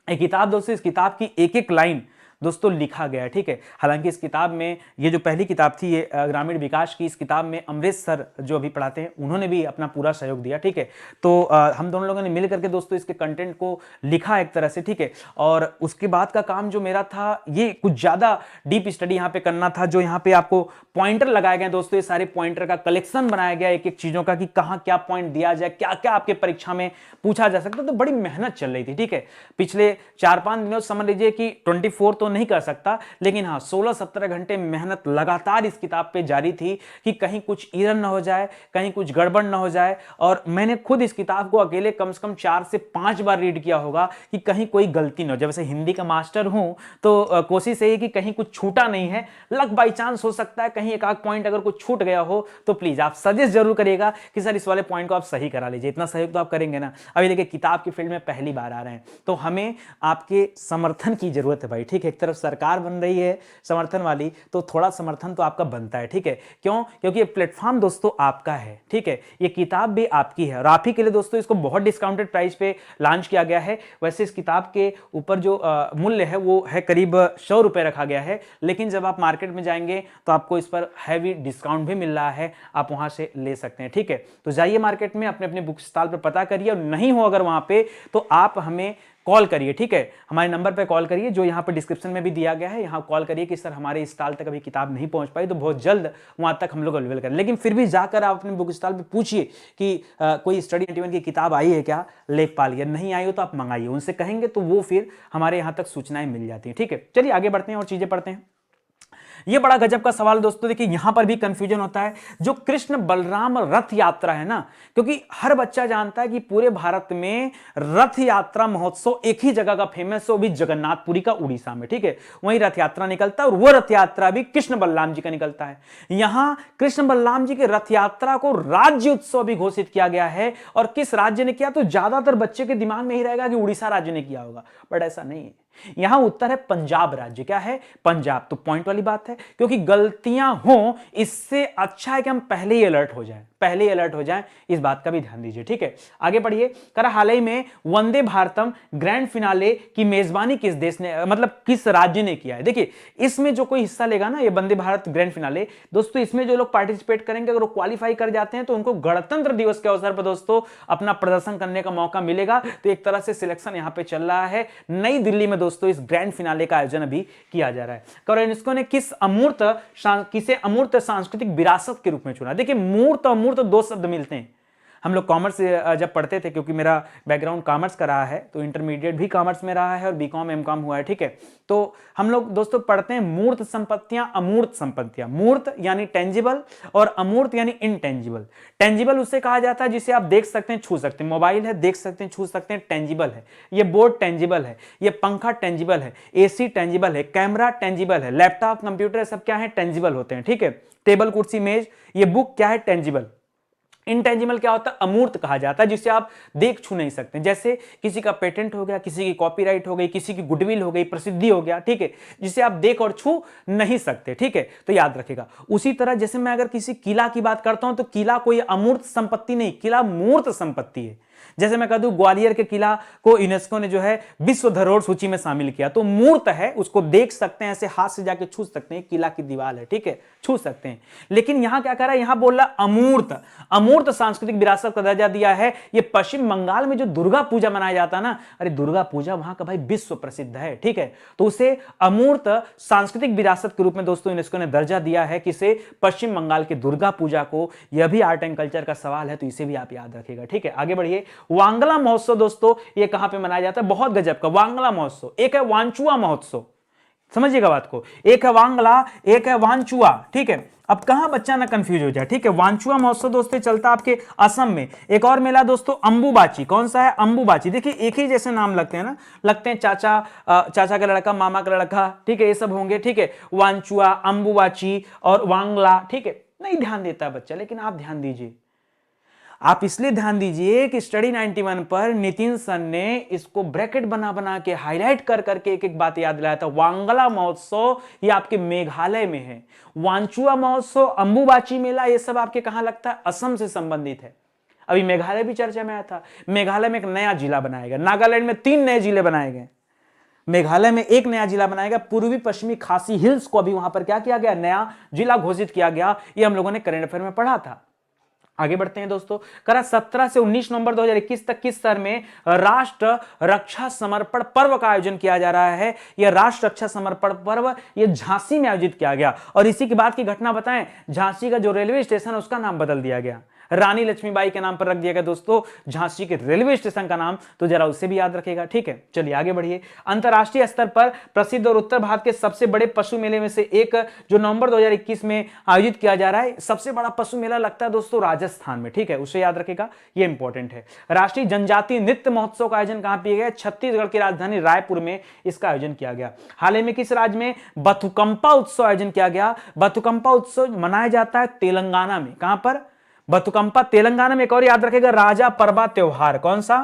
एक किताब दोस्तों, इस किताब की एक एक लाइन दोस्तों लिखा गया है, ठीक है। हालांकि इस किताब में, ये जो पहली किताब थी ये ग्रामीण विकास की, इस किताब में अमरीश सर जो अभी पढ़ाते हैं उन्होंने भी अपना पूरा सहयोग दिया, ठीक है। तो हम दोनों लोगों ने मिल करके दोस्तों इसके कंटेंट को लिखा एक तरह से, ठीक है। और उसके बाद का काम जो मेरा था, ये कुछ ज्यादा डीप स्टडी यहाँ पे करना था, जो यहाँ पे आपको पॉइंटर लगाए गए दोस्तों, ये सारे पॉइंटर का कलेक्शन बनाया गया एक एक चीजों का, कि कहाँ क्या पॉइंट दिया जाए, क्या क्या आपके परीक्षा में पूछा जा सकता है। तो बड़ी मेहनत चल रही थी, ठीक है। पिछले 4-5 दिनों समझ लीजिए कि 24 तो नहीं कर सकता, लेकिन हाँ 16-17 घंटे मेहनत लगातार इस किताब पे जारी थी कि कहीं कुछ ईरन ना हो जाए, कहीं कुछ गड़बड़ ना हो जाए। और मैंने खुद इस किताब को अकेले कम से कम 4 से 5 बार रीड किया होगा कि कहीं कोई गलती ना हो। जब वैसे हिंदी का मास्टर हूं तो कोशिश यही कि कहीं कुछ छूटा नहीं है। लक बाई चांस हो सकता है कहीं एक आध पॉइंट अगर कुछ छूट गया हो तो प्लीज आप सजेस्ट जरूर करिएगा कि सर इस वाले पॉइंट को आप सही करा लीजिए। इतना सहयोग तो आप करेंगे ना। अभी देखिए किताब की फील्ड में पहली बार आ रहे हैं तो हमें आपके समर्थन की जरूरत है भाई, ठीक है। एक तरफ सरकार बन रही है समर्थन वाली, तो थोड़ा समर्थन तो आपका बनता है, ठीक है। क्यों? क्योंकि ये प्लेटफॉर्म दोस्तों आपका है, ठीक है। ये किताब भी आपकी है और आप ही के लिए दोस्तों इसको बहुत डिस्काउंटेड प्राइस पे लॉन्च किया गया है। वैसे इस किताब के ऊपर जो मूल्य है वो है करीब 100 रुपए रखा गया है, लेकिन जब आप मार्केट में जाएंगे तो आपको इस पर हैवी डिस्काउंट भी मिल रहा है, आप वहां से ले सकते हैं, ठीक है। तो जाइए मार्केट में अपने अपने बुक स्टॉल पर पता करिए और नहीं हो अगर वहां पे तो आप हमें कॉल करिए, ठीक है। हमारे नंबर पे कॉल करिए जो यहाँ पे डिस्क्रिप्शन में भी दिया गया है। यहाँ कॉल करिए कि सर हमारे स्टॉल तक अभी किताब नहीं पहुंच पाई, तो बहुत जल्द वहां तक हम लोग अवेलेबल करें। लेकिन फिर भी जाकर आप अपने बुक स्टॉल पे पूछिए कि कोई स्टडी 91 की किताब आई है क्या, लेखपाल, या नहीं आई हो तो आप मंगाइए। उनसे कहेंगे तो वो फिर हमारे यहाँ तक सूचनाएं मिल जाती हैं, ठीक है। चलिए आगे बढ़ते हैं और चीजें पढ़ते हैं। ये बड़ा गजब का सवाल दोस्तों, देखिए यहां पर भी कंफ्यूजन होता है। जो कृष्ण बलराम रथ यात्रा है ना, क्योंकि हर बच्चा जानता है कि पूरे भारत में रथ यात्रा महोत्सव एक ही जगह का फेमस है, वो भी जगन्नाथपुरी का उड़ीसा में, ठीक है। वहीं रथ यात्रा निकलता है और वो रथ यात्रा भी कृष्ण बलराम जी का निकलता है। यहां कृष्ण बलराम जी के रथ यात्रा को राज्य उत्सव भी घोषित किया गया है। और किस राज्य ने किया, तो ज्यादातर बच्चे के दिमाग में ही रहेगा कि उड़ीसा राज्य ने किया होगा, बट ऐसा नहीं है। यहां उत्तर है पंजाब राज्य। क्या है? पंजाब। तो पॉइंट वाली बात है, क्योंकि गलतियां हो इससे अच्छा है कि हम पहले ही अलर्ट हो जाएं, पहले ही अलर्ट हो जाएं। इस बात का भी ध्यान दीजिए, ठीक है। आगे बढ़िए। कर हाल ही में वंदे भारतम ग्रैंड फिनाले की मेजबानी किस देश ने, मतलब किस राज्य ने किया है। देखिए इसमें जो कोई हिस्सा लेगा ना, ये वंदे भारत ग्रैंड फिनाले, दोस्तों इसमें जो लोग पार्टिसिपेट करेंगे अगर वो क्वालिफाई कर जाते हैं तो उनको गणतंत्र दिवस के अवसर पर दोस्तों अपना प्रदर्शन करने का मौका मिलेगा। तो एक तरह से सिलेक्शन यहां पे चल रहा है। नई दिल्ली में दोस्तों इस ग्रैंड फिनाले का आयोजन अभी किया जा रहा है। और यूनेस्को ने किसे अमूर्त सांस्कृतिक विरासत के रूप में चुना। देखिए मूर्त और अमूर्त दो शब्द मिलते हैं। हम लोग कॉमर्स जब पढ़ते थे, क्योंकि मेरा बैकग्राउंड कॉमर्स का रहा है तो इंटरमीडिएट भी कॉमर्स में रहा है और बीकॉम एमकॉम हुआ है, ठीक है। तो हम लोग दोस्तों पढ़ते हैं मूर्त संपत्तियां, अमूर्त संपत्तियां। मूर्त यानी टेंजिबल और अमूर्त यानी इनटेंजिबल। टेंजिबल उसे कहा जाता है जिसे आप देख सकते हैं, छू सकते हैं। मोबाइल है, देख सकते हैं, छू सकते हैं, टेंजिबल है। ये बोर्ड टेंजिबल है, ये पंखा टेंजिबल है, एसी टेंजिबल है, कैमरा टेंजिबल है, लैपटॉप कंप्यूटर सब क्या है, टेंजिबल होते हैं, ठीक है। टेबल कुर्सी मेज, ये बुक क्या है, टेंजिबल। इनटेंजिबल क्या होता है, अमूर्त कहा जाता है, जिसे आप देख छू नहीं सकते। जैसे किसी का पेटेंट हो गया, किसी की कॉपीराइट हो गई, किसी की गुडविल हो गई, प्रसिद्धि हो गया, ठीक है, जिसे आप देख और छू नहीं सकते, ठीक है। तो याद रखिएगा। उसी तरह जैसे मैं अगर किसी किला की बात करता हूं तो किला कोई अमूर्त संपत्ति नहीं, किला मूर्त संपत्ति है। जैसे मैं कह दूं ग्वालियर के किला को यूनेस्को ने जो है विश्व धरोहर सूची में शामिल किया, तो मूर्त है, उसको देख सकते हैं, ऐसे हाथ से जाके छू सकते हैं, किला की दीवार है, ठीक है, छू सकते हैं। लेकिन यहां क्या कर रहा है, यहां बोल रहा अमूर्त। अमूर्त सांस्कृतिक विरासत का दर्जा दिया है। ये पश्चिम बंगाल में जो दुर्गा पूजा मनाया जाता है ना, अरे दुर्गा पूजा वहां का भाई विश्व प्रसिद्ध है, ठीक है। तो उसे अमूर्त सांस्कृतिक विरासत के रूप में दोस्तों यूनेस्को ने दर्जा दिया है। किसे? पश्चिम बंगाल के दुर्गा पूजा को। यह भी आर्ट एंड कल्चर का सवाल है तो इसे भी आप याद रखिएगा, ठीक है। आगे बढ़िए। वांगला महोत्सव दोस्तों ये कहां पे मनाया जाता है? बहुत गजब का वांगला महोत्सव। एक है वांचुआ महोत्सव, समझिएगा बात को। एक है वांगला, एक है वांचुआ, ठीक है। अब कहां बच्चा ना कंफ्यूज हो जाए, ठीक है। वांचुआ महोत्सव दोस्तों चलता आपके असम में। एक और मेला दोस्तों अंबुबाची। कौन सा है? अंबुबाची। देखिए एक ही जैसे नाम लगते हैं ना, लगते हैं चाचा का लड़का, मामा का लड़का, ठीक है, ये सब होंगे, ठीक है। वांचुआ, अंबुबाची और वांगला, ठीक है। नहीं ध्यान देता बच्चा, लेकिन आप ध्यान दीजिए। आप इसलिए ध्यान दीजिए कि स्टडी 91 पर नितिन सर ने इसको ब्रैकेट बना बना के हाईलाइट कर करके एक एक बात याद दिलाया था। वांगला महोत्सव ये आपके मेघालय में है। वांचुआ महोत्सव, अंबुबाची मेला, ये सब आपके कहां लगता है? असम से संबंधित है। अभी मेघालय भी चर्चा में आया था। मेघालय में एक नया जिला बनाया गया। नागालैंड में 3 नए जिले बनाए गए। मेघालय में एक नया जिला बनाया गया। पूर्वी पश्चिमी खासी हिल्स को अभी वहां पर क्या किया गया? नया जिला घोषित किया गया। ये हम लोगों ने करंट अफेयर में पढ़ा था। आगे बढ़ते हैं दोस्तों। करा 17 से 19 नवंबर 2021 तक किस शहर में राष्ट्र रक्षा समर्पण पर्व का आयोजन किया जा रहा है? यह राष्ट्र रक्षा समर्पण पर्व यह झांसी में आयोजित किया गया। और इसी के बाद की घटना बताएं, झांसी का जो रेलवे स्टेशन है उसका नाम बदल दिया गया। रानी लक्ष्मीबाई के नाम पर रख दिया गया दोस्तों झांसी के रेलवे स्टेशन का नाम, तो जरा उसे भी याद रखेगा। ठीक है, चलिए आगे बढ़िए। अंतरराष्ट्रीय स्तर पर प्रसिद्ध और उत्तर भारत के सबसे बड़े पशु मेले में से एक जो नवंबर 2021 में आयोजित किया जा रहा है, सबसे बड़ा पशु मेला लगता है दोस्तों राजस्थान में। ठीक है, उसे याद रखेगा, ये इंपॉर्टेंट है। राष्ट्रीय जनजातीय नृत्य महोत्सव का आयोजन कहां किया गया? छत्तीसगढ़ की राजधानी रायपुर में इसका आयोजन किया गया। हाल ही में किस राज्य में बथुकंपा उत्सव आयोजन किया गया? बथुकंपा उत्सव मनाया जाता है तेलंगाना में। कहां पर? बथुकंपा तेलंगाना में। एक और याद रखेगा, राजा परबा त्योहार। कौन सा?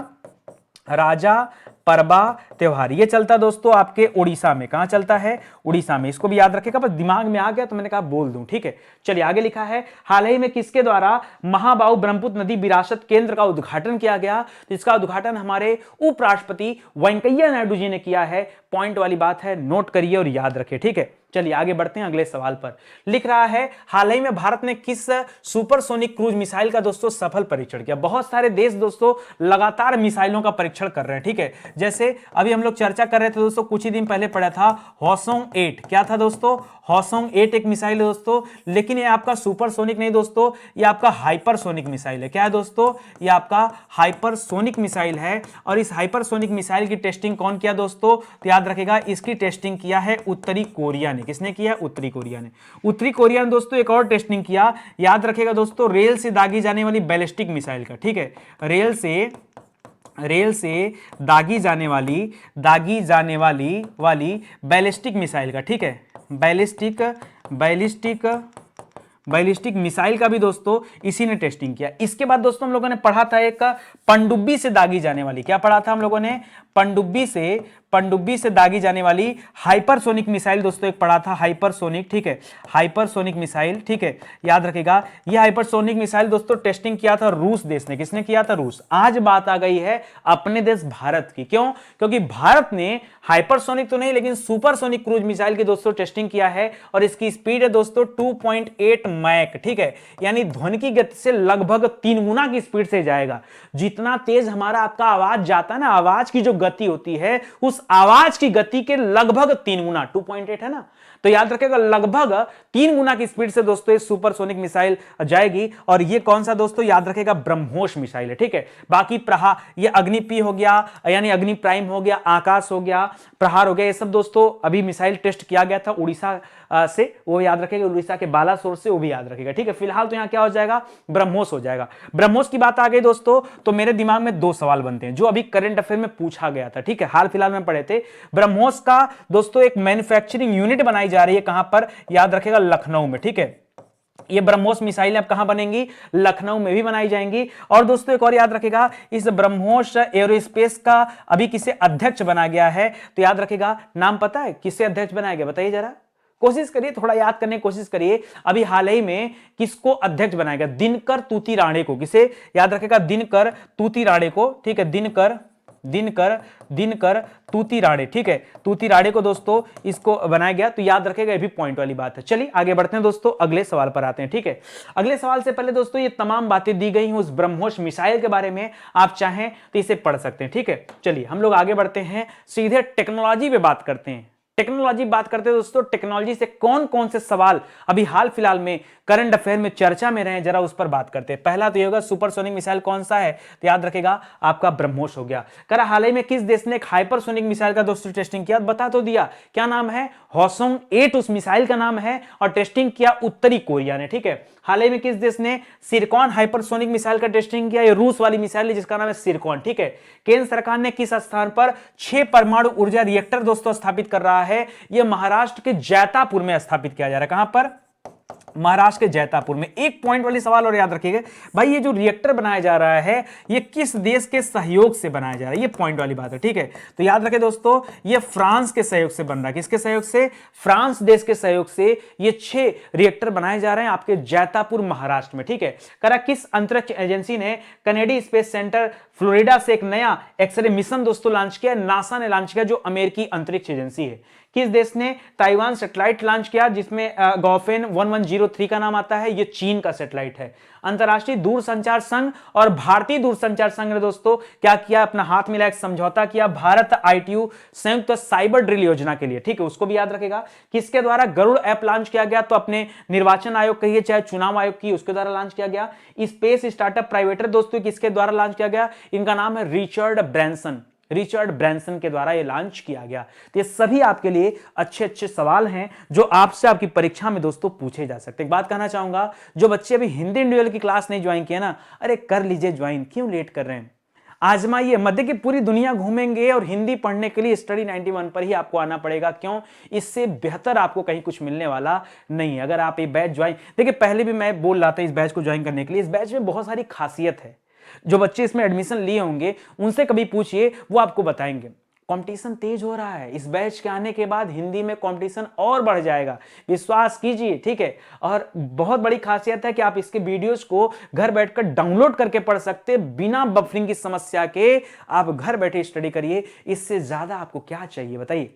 राजा परबा त्योहार, ये चलता है दोस्तों आपके उड़ीसा में। कहां चलता है? उड़ीसा में। इसको भी याद रखेगा, बस दिमाग में आ गया तो मैंने कहा बोल दूं। ठीक है, चलिए आगे लिखा है, हाल ही में किसके द्वारा महाबाहु ब्रह्मपुत्र नदी विरासत केंद्र का उद्घाटन किया गया? तो इसका उद्घाटन हमारे उपराष्ट्रपति वेंकैया नायडू जी ने किया है। पॉइंट वाली बात है, नोट करिए और याद रखिए। ठीक है, चलिए आगे बढ़ते हैं अगले सवाल पर। लिख रहा है, हाल ही में भारत ने किस सुपरसोनिक क्रूज मिसाइल का दोस्तों सफल परीक्षण किया? बहुत सारे देश दोस्तों लगातार मिसाइलों का परीक्षण कर रहे हैं। ठीक है, जैसे अभी हम लोग चर्चा कर रहे थे दोस्तों, कुछ ही दिन पहले पढ़ा था हॉसोंग 8। क्या था दोस्तों? हॉसोंग 8 एक मिसाइल है दोस्तों, लेकिन ये आपका सुपरसोनिक नहीं दोस्तों, ये आपका हाइपरसोनिक मिसाइल है। क्या है दोस्तों? ये आपका हाइपरसोनिक मिसाइल है। और इस हाइपरसोनिक मिसाइल की टेस्टिंग कौन किया दोस्तों? तो याद रखेगा, इसकी टेस्टिंग किया है उत्तरी कोरिया ने। किसने किया? उत्तरी कोरिया ने। उत्तरी कोरिया ने दोस्तों एक और टेस्टिंग किया, याद रखेगा दोस्तों, रेल से दागी जाने वाली बैलिस्टिक मिसाइल का। ठीक है, रेल से दागी जाने वाली बैलिस्टिक मिसाइल का। ठीक है, बैलिस्टिक मिसाइल का भी दोस्तों इसी ने टेस्टिंग किया। इसके बाद दोस्तों हम लोगों ने पढ़ा था एक पनडुब्बी से दागी जाने वाली, क्या पढ़ा था हम लोगों ने? पनडुब्बी से दागी जाने वाली हाइपरसोनिक मिसाइल दोस्तों एक पढ़ा था, हाइपरसोनिक। ठीक है, हाइपरसोनिक मिसाइल। ठीक है, याद रखेगा, यह हाइपरसोनिक मिसाइल दोस्तों टेस्टिंग किया था रूस देश ने। किसने किया था? रूस। आज बात आ गई है अपने देश भारत की। क्यों? क्योंकि भारत ने हाइपरसोनिक तो नहीं लेकिन सुपरसोनिक क्रूज मिसाइल की दोस्तों टेस्टिंग किया है, और इसकी स्पीड है दोस्तों 2.8 मैक। ठीक है, यानी ध्वनि की गति से लगभग 3 गुना की स्पीड से जाएगा। जितना तेज हमारा आपका आवाज जाता है ना, आवाज की जो गति होती है, उस आवाज की गति के लगभग 3 गुना, 2.8 है ना, तो याद रखेगा लगभग 3 गुना की स्पीड से दोस्तों ये सुपरसोनिक मिसाइल जाएगी। और ये कौन सा दोस्तों? याद रखेगा, ब्रह्मोस मिसाइल है। ठीक है, बाकी प्रहार, ये अग्नि पी हो गया, यानी अग्नि प्राइम हो गया, आकाश हो गया, प्रहार हो गया, ये सब दोस्तों अभी मिसाइल टेस्ट किया गया था उड़ीसा से, वो याद रखेगा, उड़ीसा के बालासोर से, वो भी याद रखेगा। ठीक है, फिलहाल तो यहां क्या हो जाएगा? ब्रह्मोस हो जाएगा। ब्रह्मोस की बात आ गई दोस्तों, तो मेरे दिमाग में 2 सवाल बनते हैं जो अभी करंट अफेयर में पूछा गया था। ठीक है, हाल फिलहाल में पढ़े थे। ब्रह्मोस का दोस्तों एक मैन्युफैक्चरिंग यूनिट बनाई जा रही है, कहां पर? याद रखेगा, लखनऊ में। ठीक है, ये ब्रह्मोस मिसाइल अब कहां बनेंगी? लखनऊ में भी बनाई जाएंगी। और दोस्तों एक और याद रखेगा, इस ब्रह्मोस एरोस्पेस का अभी किसे अध्यक्ष बनाया गया है? तो याद रखेगा, नाम पता है किससे अध्यक्ष बनाया गया? बताइए जरा, कोशिश करिए, थोड़ा याद करने की कोशिश करिए। अभी हाल ही में किसको अध्यक्ष बनाया गया? दिनकर तूती राणे को। किसे? याद रखेगा, दिनकर तूती राणे को। ठीक है, दिनकर तूती राणे। ठीक है, तूती राणे को दोस्तों इसको बनाया गया, तो याद रखेगा, ये भी पॉइंट वाली बात है। चलिए आगे बढ़ते हैं दोस्तों, अगले सवाल पर आते हैं। ठीक है, अगले सवाल से पहले दोस्तों ये तमाम बातें दी गई हैं उस ब्रह्मोस मिसाइल के बारे में, आप चाहें तो इसे पढ़ सकते हैं। ठीक है, चलिए हम लोग आगे बढ़ते हैं, सीधे टेक्नोलॉजी पे बात करते हैं। टेक्नोलॉजी बात करते हैं दोस्तों, टेक्नोलॉजी से कौन कौन से सवाल अभी हाल फिलहाल में करंट अफेयर में चर्चा में रहे, जरा उस पर बात करते हैं। पहला तो ये होगा, सुपरसोनिक मिसाइल कौन सा है? तो याद रखेगा, आपका ब्रह्मोस हो गया। करा हाल ही में किस देश ने एक हाइपरसोनिक मिसाइल का दोस्तों टेस्टिंग किया? बता तो दिया, क्या नाम है? हॉसोंग 8 उस मिसाइल का नाम है, और टेस्टिंग किया उत्तरी कोरिया ने। ठीक है, हाल ही में किस देश ने सिरकॉन हाइपरसोनिक मिसाइल का टेस्टिंग किया? ये रूस वाली मिसाइल है जिसका नाम है सिरकॉन। ठीक है, केंद्र सरकार ने किस स्थान पर 6 परमाणु ऊर्जा रिएक्टर दोस्तों स्थापित कर रहा है? यह महाराष्ट्र के जैतापुर में स्थापित किया जा रहा है। कहां पर? महाराष्ट्र के जैतापुर में। एक पॉइंट वाली सवाल और याद रखिएगा भाई, ये जो रिएक्टर बनाया जा रहा है ये किस देश के सहयोग से बनाया जा रहा है? ये पॉइंट वाली बात है। ठीक है, तो याद रखें दोस्तों, ये फ्रांस के सहयोग से बन रहा है। किसके सहयोग से? फ्रांस देश के सहयोग से ये 6 रिएक्टर बनाए जा रहे हैं आपके जैतापुर महाराष्ट्र में। ठीक है, करा किस अंतरिक्ष एजेंसी ने कनेडी स्पेस सेंटर फ्लोरिडा से एक नया एक्सरे मिशन दोस्तों लॉन्च किया? नासा ने लॉन्च किया, जो अमेरिकी अंतरिक्ष एजेंसी है। किस देश ने ताइवान सैटेलाइट लॉन्च किया जिसमें गॉफेन 1103 का नाम आता है? ये चीन का सैटेलाइट है। अंतरराष्ट्रीय दूरसंचार संघ और भारतीय दूरसंचार संघ ने दोस्तों क्या किया? अपना हाथ मिला, एक समझौता किया भारत ITU संयुक्त साइबर ड्रिल योजना के लिए, ठीक है, उसको भी याद रखेगा। किसके द्वारा? गरुड़ ऐप लॉन्च किया गया, तो अपने निर्वाचन आयोग कहिए चाहे चुनाव आयोग की, उसके द्वारा लॉन्च किया गया। स्पेस स्टार्टअप प्राइवेटर दोस्तों किसके द्वारा लॉन्च किया गया? इनका नाम है रिचर्ड ब्रैंसन के द्वारा ये लॉन्च किया गया। तो ये सभी आपके लिए अच्छे अच्छे सवाल हैं जो आपसे आपकी परीक्षा में दोस्तों पूछे जा सकते हैं। एक बात कहना चाहूंगा, जो बच्चे अभी हिंदी इंडिविजुअल की क्लास नहीं ज्वाइन किए ना, अरे कर लीजिए ज्वाइन, क्यों लेट कर रहे हैं? आजमाइए, मध्य की पूरी दुनिया घूमेंगे और हिंदी पढ़ने के लिए स्टडी 91 पर ही आपको आना पड़ेगा। क्यों? इससे बेहतर आपको कहीं कुछ मिलने वाला नहीं है। अगर आप ये बैच ज्वाइन, देखिए पहले भी मैं बोल रहा था इस बैच को ज्वाइन करने के लिए, इस बैच में बहुत सारी खासियत है। जो बच्चे इसमें एडमिशन लिए होंगे उनसे कभी पूछिए, वो आपको बताएंगे। कंपटीशन तेज हो रहा है, इस बैच के आने के बाद हिंदी में कंपटीशन और बढ़ जाएगा, विश्वास कीजिए, ठीक है। और बहुत बड़ी खासियत है कि आप इसके वीडियोस को घर बैठकर डाउनलोड करके पढ़ सकते हैं बिना बफरिंग की समस्या के। आप घर बैठे स्टडी करिए, इससे ज्यादा आपको क्या चाहिए बताइए?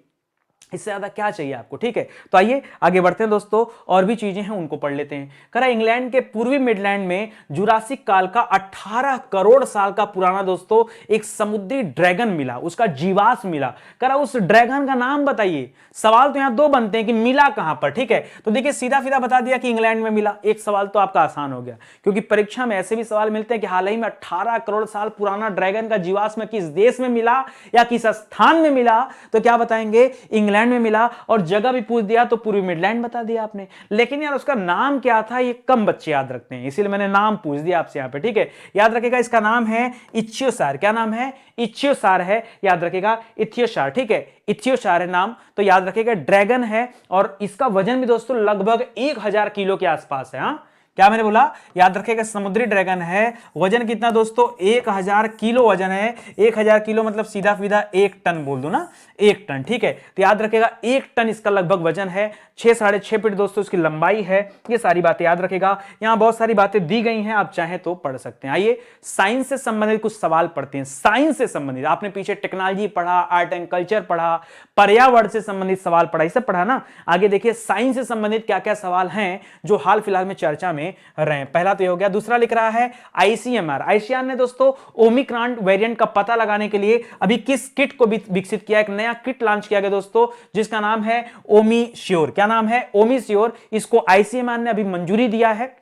इससे ज्यादा क्या चाहिए आपको, ठीक है। तो आइए आगे बढ़ते हैं दोस्तों, और भी चीजें हैं उनको पढ़ लेते हैं। करा इंग्लैंड के पूर्वी मिडलैंड में जुरासिक काल का 18 करोड़ साल का पुराना दोस्तों एक समुद्री ड्रैगन मिला, उसका जीवाश्म मिला। करा उस ड्रैगन का नाम बताइए। सवाल तो यहां दो बनते हैं कि मिला कहां पर, ठीक है। तो देखिए सीधा सीधा बता दिया कि इंग्लैंड में मिला, एक सवाल तो आपका आसान हो गया, क्योंकि परीक्षा में ऐसे भी सवाल मिलते हैं कि हाल ही में 18 करोड़ साल पुराना ड्रैगन का जीवाश्म किस देश में मिला या किस स्थान में मिला, तो क्या बताएंगे? इंग्लैंड में मिला। और जगह भी पूछ दिया तो पूर्वी मिडलैंड बता दिया आपने। लेकिन यार उसका नाम क्या था ये कम बच्चे याद रखते हैं, इसीलिए मैंने नाम पूछ दिया आपसे यहां पे, ठीक है। याद रखेगा इसका नाम है इच्योसार। क्या नाम है? इच्योसार है, याद रखेगा इथियोसार, ठीक है, इथियोसार है नाम। तो याद रखेगा ड्रैगन है और इसका वजन भी दोस्तों लगभग 1000 किलो के आसपास है। हाँ, क्या मैंने बोला? याद रखेगा समुद्री ड्रैगन है, वजन कितना दोस्तों? 1000 किलो वजन है। 1000 किलो मतलब सीधा सीधा 1 टन बोल दो ना, 1 टन, ठीक है। तो याद रखेगा 1 टन इसका लगभग वजन है। 6 साढ़े 6 फीट दोस्तों इसकी लंबाई है। ये सारी बातें याद रखेगा। यहां बहुत सारी बातें दी गई हैं, आप चाहें तो पढ़ सकते हैं। आइए साइंस से संबंधित कुछ सवाल पढ़ते हैं। साइंस से संबंधित आपने पीछे टेक्नोलॉजी पढ़ा, आर्ट एंड कल्चर पढ़ा, पर्यावरण से संबंधित सवाल पढ़ा, ये सब पढ़ा ना। आगे देखिए साइंस से संबंधित क्या क्या सवाल हैं जो हाल फिलहाल में चर्चा में रहे। पहला तो ये हो गया। दूसरा लिख रहा है आईसीएमआर ने दोस्तों ओमिक्रॉन वेरिएंट का पता लगाने के लिए अभी किस किट को विकसित किया? एक नया किट लॉन्च किया गया दोस्तों जिसका नाम है ओमीश्योर। क्या नाम है? ओमीश्योर। इसको आईसीएमआर ने अभी मंजूरी दिया है,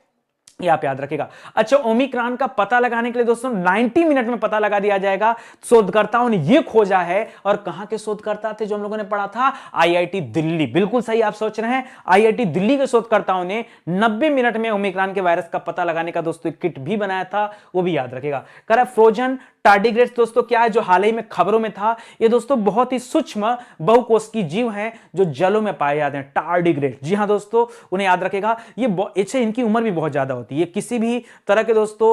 ये आप याद रखेगा। अच्छा, ओमिक्रॉन का पता लगाने के लिए दोस्तों 90 मिनट में पता लगा दिया जाएगा। शोधकर्ताओं ने यह खोजा है, और कहां के शोधकर्ता थे जो हम लोगों ने पढ़ा था? आईआईटी दिल्ली। बिल्कुल सही आप सोच रहे हैं, आईआईटी दिल्ली के शोधकर्ताओं ने 90 मिनट में ओमिक्रॉन के वायरस का पता लगाने का दोस्तों किट भी बनाया था, वो भी याद रखेगा। करा फ्रोजन टार्डिग्रेड्स दोस्तों क्या है जो हाल ही में खबरों में था? ये दोस्तों बहुत ही सूक्ष्म बहुकोशिकीय जीव हैं जो जलों में पाए जाते हैं, टार्डिग्रेड्स। जी हां दोस्तों, उन्हें याद रखेगा। ये इनकी उम्र भी बहुत ज्यादा होती है, किसी भी तरह के दोस्तों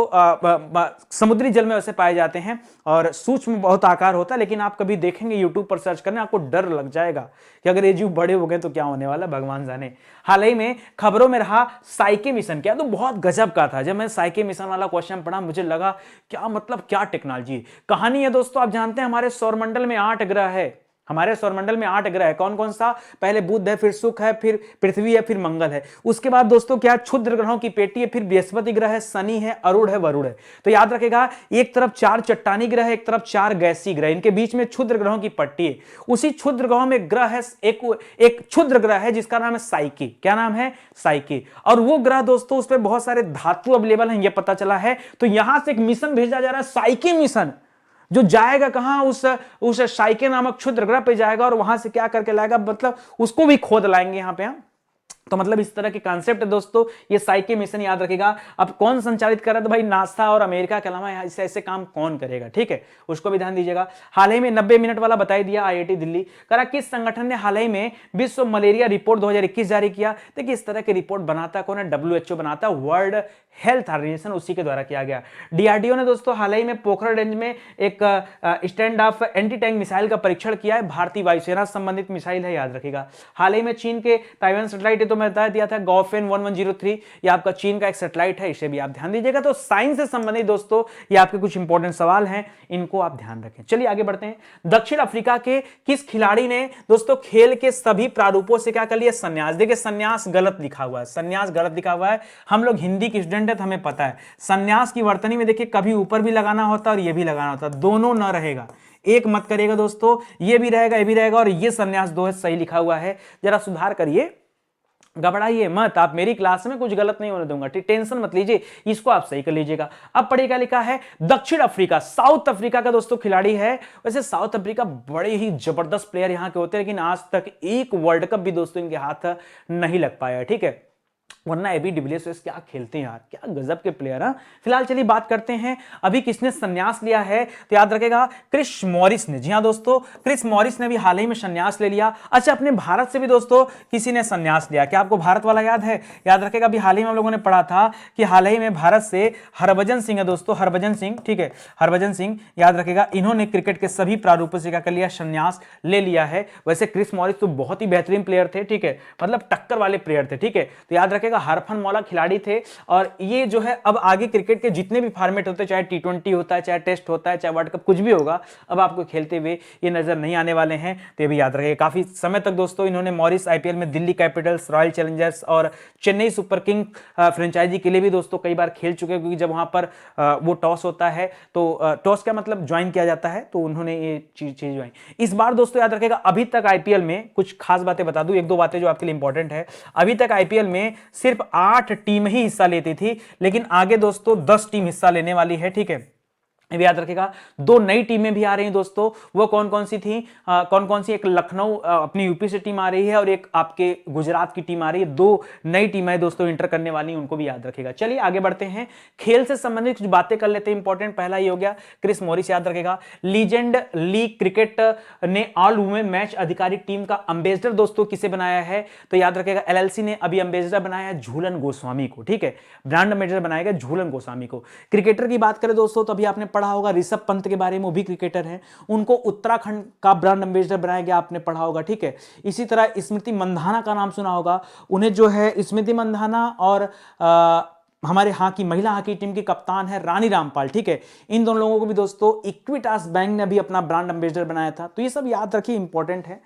समुद्री जल में वैसे पाए जाते हैं और सूक्ष्म बहुत आकार होता है। लेकिन आप कभी देखेंगे यूट्यूब पर सर्च करने, आपको डर लग जाएगा कि अगर ये जीव बड़े हो गए तो क्या होने वाला, भगवान जाने। हाल ही में खबरों में रहा साइके मिशन, क्या तो बहुत गजब का था। जब मैं साइके मिशन वाला क्वेश्चन पढ़ा मुझे लगा क्या मतलब, क्या टेक्नोलॉजी। कहानी है दोस्तों, आप जानते हैं हमारे सौरमंडल में 8 ग्रह है। हमारे सौरमंडल में 8 ग्रह है। कौन कौन सा? पहले बुध है, फिर शुक्र है, फिर पृथ्वी है, फिर मंगल है। उसके बाद दोस्तों क्या? क्षुद्र ग्रहों की पेटी है, फिर बृहस्पति ग्रह है, शनि है, अरुण है, वरुण है। तो याद रखेगा एक तरफ 4 चट्टानी ग्रह है, एक तरफ 4 गैसीय ग्रह, इनके बीच में क्षुद्र ग्रहों की पट्टी है। उसी क्षुद्र ग्रहों में ग्रह है, एक क्षुद्र ग्रह है जिसका नाम है साइकी। क्या नाम है? साइकी। और वो ग्रह दोस्तों उस पर बहुत सारे धातु अवेलेबल हैं, ये पता चला है। तो यहां से एक मिशन भेजा जा रहा है, साइकी मिशन, जो जाएगा कहां? उस साइके नामक क्षुद्र ग्रह पे जाएगा और वहां से क्या करके लाएगा, मतलब उसको भी खोद लाएंगे यहां पे। तो मतलब इस तरह के कॉन्सेप्ट है दोस्तों, ये साइके मिशन याद रखेगा। अब कौन संचालित कर रहा है? तो भाई नासा और अमेरिका के अलावा ऐसे ऐसे काम कौन करेगा, ठीक है, उसको भी ध्यान दीजिएगा। हाल ही में 90 मिनट वाला बता दिया, आईआईटी दिल्ली। करा किस संगठन ने हाल ही में विश्व मलेरिया रिपोर्ट 2021 जारी किया? देखिए इस तरह की रिपोर्ट बनाता कौन है? WHO बनाता, वर्ल्ड हेल्थ ऑर्गेनाइजेशन, उसी के द्वारा किया गया। डीआरडीओ ने दोस्तों हाल ही में पोखरण रेंज में एक stand of anti tank missile का परीक्षण किया है। भारतीय वायुसेना संबंधित मिसाइल है, याद रखेगा। हाल ही में चीन के ताइवान सैटेलाइट तो तो मैं बता दिया था गॉफेन 1103, ये आपका चीन का एक सैटेलाइट है, इसे भी आप ध्यान दीजिएगा। तो साइंस से संबंधित दोस्तों ये आपके कुछ इंपॉर्टेंट सवाल हैं, इनको आप ध्यान रखें। चलिए आगे बढ़ते हैं। दक्षिण अफ्रीका के किस खिलाड़ी ने दोस्तों खेल के सभी प्रारूपों से क्या कर लिया? संन्यास। देखिए संन्यास गलत लिखा हुआ है, संन्यास गलत लिखा हुआ है। हम लोग हिंदी के स्टूडेंट है तो हमें पता है संन्यास की वर्तनी में देखिए कभी ऊपर भी लगाना होता है और ये भी लगाना होता है, दोनों न रहेगा, एक मत करिएगा दोस्तों, ये भी रहेगा ये भी रहेगा, और ये संन्यास दो है सही लिखा हुआ है, जरा सुधार करिए, घबराइए मत, आप मेरी क्लास में कुछ गलत नहीं होने दूंगा, ठीक, टेंशन मत लीजिए, इसको आप सही कर लीजिएगा। अब पढ़िए क्या लिखा है, दक्षिण अफ्रीका, साउथ अफ्रीका का दोस्तों खिलाड़ी है। वैसे साउथ अफ्रीका बड़े ही जबरदस्त प्लेयर यहां के होते हैं, लेकिन आज तक एक वर्ल्ड कप भी दोस्तों इनके हाथ नहीं लग पाया है, ठीक है, वरना एबी डिविलियर्स क्या खेलते हैं यार, क्या गजब के प्लेयर हैं। फिलहाल चलिए बात करते हैं अभी किसने संन्यास लिया है, तो याद रखेगा क्रिस मॉरिस ने। जी हां दोस्तों, क्रिस मॉरिस ने भी हाल ही में संन्यास ले लिया। अच्छा, अपने भारत से भी दोस्तों किसी ने संन्यास लिया, क्या आपको भारत वाला याद है? याद रखेगा अभी हाल ही में हम लोगों ने पढ़ा था कि हाल ही में भारत से हरभजन सिंह है दोस्तों, हरभजन सिंह, ठीक है, हरभजन सिंह, याद रखेगा इन्होंने क्रिकेट के सभी प्रारूपों से क्या कर लिया? संन्यास ले लिया है। वैसे क्रिस मॉरिस तो बहुत ही बेहतरीन प्लेयर थे, ठीक है, मतलब टक्कर वाले प्लेयर थे, ठीक है, तो याद रखेगा हरफन मौला खिलाड़ी थे। और ये जो है अब आगे क्रिकेट के जितने भी फॉर्मेट होते हैं, चाहे टी20 होता है, चाहे टेस्ट होता है, चाहे वर्ल्ड कप, कुछ भी होगा, अब आपको खेलते हुए ये नजर नहीं आने वाले हैं, तो ये भी याद रखिए। काफी समय तक दोस्तों इन्होंने मॉरिस आईपीएल में दिल्ली कैपिटल्स, रॉयल चैलेंजर्स और चेन्नई सुपर किंग फ्रेंचाइजी के लिए भी दोस्तों कई बार खेल चुके हैं, क्योंकि जब वहां पर वो टॉस होता है तो टॉस का मतलब ज्वाइन किया जाता है, तो उन्होंने ये चीज ज्वाइन। इस बार दोस्तों याद रखेगा अभी तक आईपीएल में कुछ खास बातें बता दूं, एक दो बातें जो आपके लिए इंपॉर्टेंट है। अभी तक आईपीएल में सिर्फ 8 टीम ही हिस्सा लेती थी, लेकिन आगे दोस्तों 10 टीम हिस्सा लेने वाली है, ठीक है, ये भी याद रखेगा। 2 नई टीमें भी आ रही हैं दोस्तों, वो कौन कौन सी थी, कौन कौन सी? एक लखनऊ अपनी यूपी से टीम आ रही है और एक आपके गुजरात की टीम आ रही है, 2 नई टीमें दोस्तों इंटर करने वाली, उनको भी याद रखेगा। चलिए आगे बढ़ते हैं, खेल से संबंधित कुछ बातें कर लेते हैं। इंपॉर्टेंट पहला ये हो गया क्रिस मॉरिस, याद रखेगा। लीजेंड लीग क्रिकेट ने ऑल वुमेन मैच अधिकारी टीम का अंबेसडर दोस्तों किसे बनाया है, तो याद रखेगा एलएलसी ने अभी अंबेसडर बनाया है झूलन गोस्वामी को, ठीक है, ब्रांड अंबेसडर बनाएगा झूलन गोस्वामी को। क्रिकेटर की बात करें दोस्तों तो अभी आपने पढ़ा होगा ऋषभ पंत के बारे में, वो भी क्रिकेटर हैं, उनको उत्तराखंड का ब्रांड एम्बेसडर बनाया गया, आपने पढ़ा होगा, ठीक है। इसी तरह स्मृति मंधाना का नाम सुना होगा, उन्हें जो है स्मृति मंधाना और हमारे यहाँ की महिला हॉकी टीम की कप्तान है रानी रामपाल, ठीक है, इन दोनों लोगों को भी दोस्तों इक्विटास बैंक ने अभी अपना ब्रांड एम्बेसडर बनाया था, तो ये सब याद रखिए, इंपॉर्टेंट है।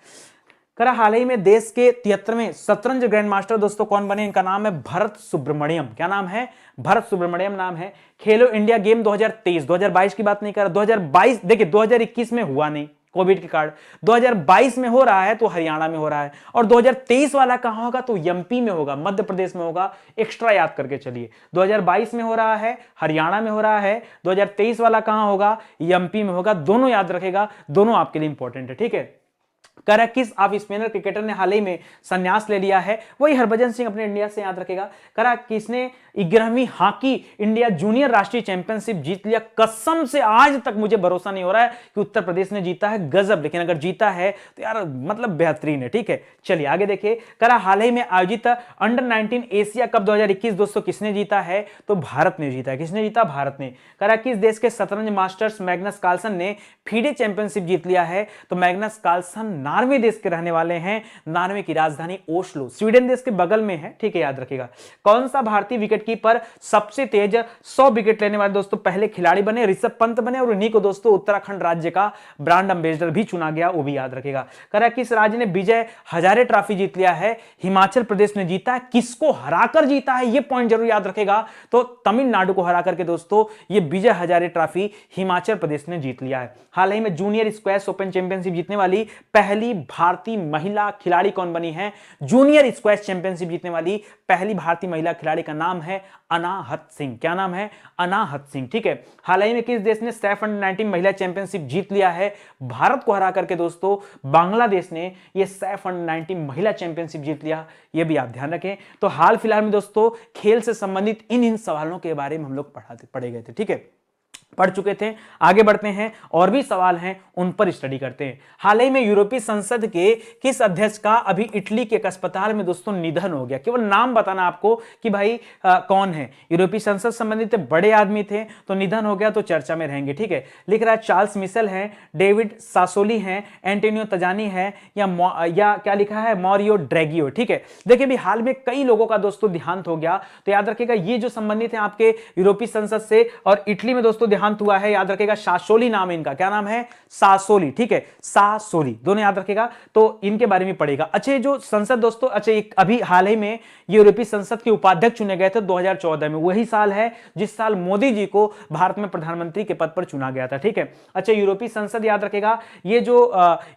करा हाल ही में देश के 73वें शतरंज ग्रैंड मास्टर दोस्तों कौन बने, इनका नाम है भरत सुब्रमण्यम। क्या नाम है? भरत सुब्रमण्यम नाम है। खेलो इंडिया गेम 2023, 2022 की बात नहीं कर रहा, 2022, देखिए 2021 में हुआ नहीं कोविड के कारण, 2022 में हो रहा है तो हरियाणा में हो रहा है, और 2023 वाला कहां होगा, तो एमपी में होगा, मध्य प्रदेश में होगा, एक्स्ट्रा याद करके चलिए। 2022 में हो रहा है, हरियाणा में हो रहा है, 2023 वाला कहां होगा, एमपी में होगा, दोनों याद रखेगा, दोनों आपके लिए इंपॉर्टेंट है, ठीक है। करा किस आप स्पिनर क्रिकेटर ने हाल ही में संन्यास ले लिया है, वही हरभजन सिंह अपने इंडिया से, याद रखेगा। करा किसने 11वीं हॉकी इंडिया जूनियर राष्ट्रीय चैंपियनशिप जीत लिया, कसम से आज तक मुझे भरोसा नहीं हो रहा है कि उत्तर प्रदेश ने जीता है, गजब, लेकिन अगर जीता है तो यार मतलब बेहतरीन है, ठीक है। चलिए आगे देखिए, करा हाल ही में आयोजित अंडर 19 एशिया कप 2021 दोस्तों किसने जीता है, तो भारत ने जीता है। किसने जीता? भारत ने। करा किस देश के शतरंज मास्टर्स मैग्नस कार्लसन ने फीडे चैंपियनशिप जीत लिया है, तो मैग्नस कार्लसन नॉर्वे देश के रहने वाले हैं, नॉर्वे की राजधानी ओस्लो, स्वीडन देश के बगल में है, ठीक है, याद रखिएगा। कौन सा भारतीय विकेटकीपर सबसे तेज 100 विकेट लेने वाले दोस्तों पहले खिलाड़ी बने? ऋषभ पंत बने, और उन्हीं को दोस्तों उत्तराखंड राज्य का ब्रांड एम्बेसडर भी चुना गया, वो भी याद रखिएगा। करा किस राज्य ने विजय हजारे ट्रॉफी जीत लिया है, हिमाचल प्रदेश ने जीता है। किसको हराकर जीता है, ये पॉइंट जरूर याद रखेगा, तो तमिलनाडु को हराकर के दोस्तों ये विजय हजारे ट्रॉफी हिमाचल प्रदेश ने जीत लिया है। हाल ही में जूनियर स्क्वैश ओपन चैंपियनशिप जीतने वाली पहली भारतीय महिला खिलाड़ी कौन बनी है? जूनियर स्क्वैश चैंपियनशिप जीतने वाली पहली भारतीय महिला खिलाड़ी का नाम है अनाहत सिंह। क्या नाम है? अनाहत सिंह, ठीक है। हाल ही में किस देश ने सैफ अंडर 19 महिला चैंपियनशिप जीत लिया है? भारत को हरा करके दोस्तों बांग्लादेश ने यह सैफ अंडर 19 महिला चैंपियनशिप जीत लिया, यह भी आप ध्यान रखें। तो हाल फिलहाल में दोस्तों खेल से संबंधित इन सवालों के बारे में हम लोग पढ़े गए थे, ठीक है, पढ़ चुके थे। आगे बढ़ते हैं, और भी सवाल हैं उन पर स्टडी करते हैं। हाल ही में यूरोपीय संसद के किस अध्यक्ष का अभी इटली के एक अस्पताल में दोस्तों निधन हो गया? केवल नाम बताना आपको कि भाई कौन है। यूरोपीय संसद संबंधित बड़े आदमी थे, तो निधन हो गया तो चर्चा में रहेंगे। ठीक है, लिख रहा है चार्ल्स मिशेल है, डेविड सासोली है, एंटोनियो तजानी है, या क्या लिखा है मारियो ड्रैगियो। ठीक है, देखिए भी हाल में कई लोगों का दोस्तों देहांत हो गया, तो याद रखिएगा ये जो संबंधित है आपके यूरोपीय संसद से और इटली में दोस्तों देहांत हुआ है, याद रखिएगा सासोली नाम है इनका। क्या नाम है? सासोली। ठीक है, सासोली, दोनों याद रखिएगा, तो इनके बारे में पढ़ेगा। अच्छा, जो संसद दोस्तों, अच्छा अभी हाल ही में यूरोपीय संसद के उपाध्यक्ष चुने गए थे 2014 में, वही साल है जिस साल मोदी जी को भारत में प्रधानमंत्री के पद पर चुना गया था। ठीक है, अच्छा यूरोपीय संसद याद रखेगा, ये जो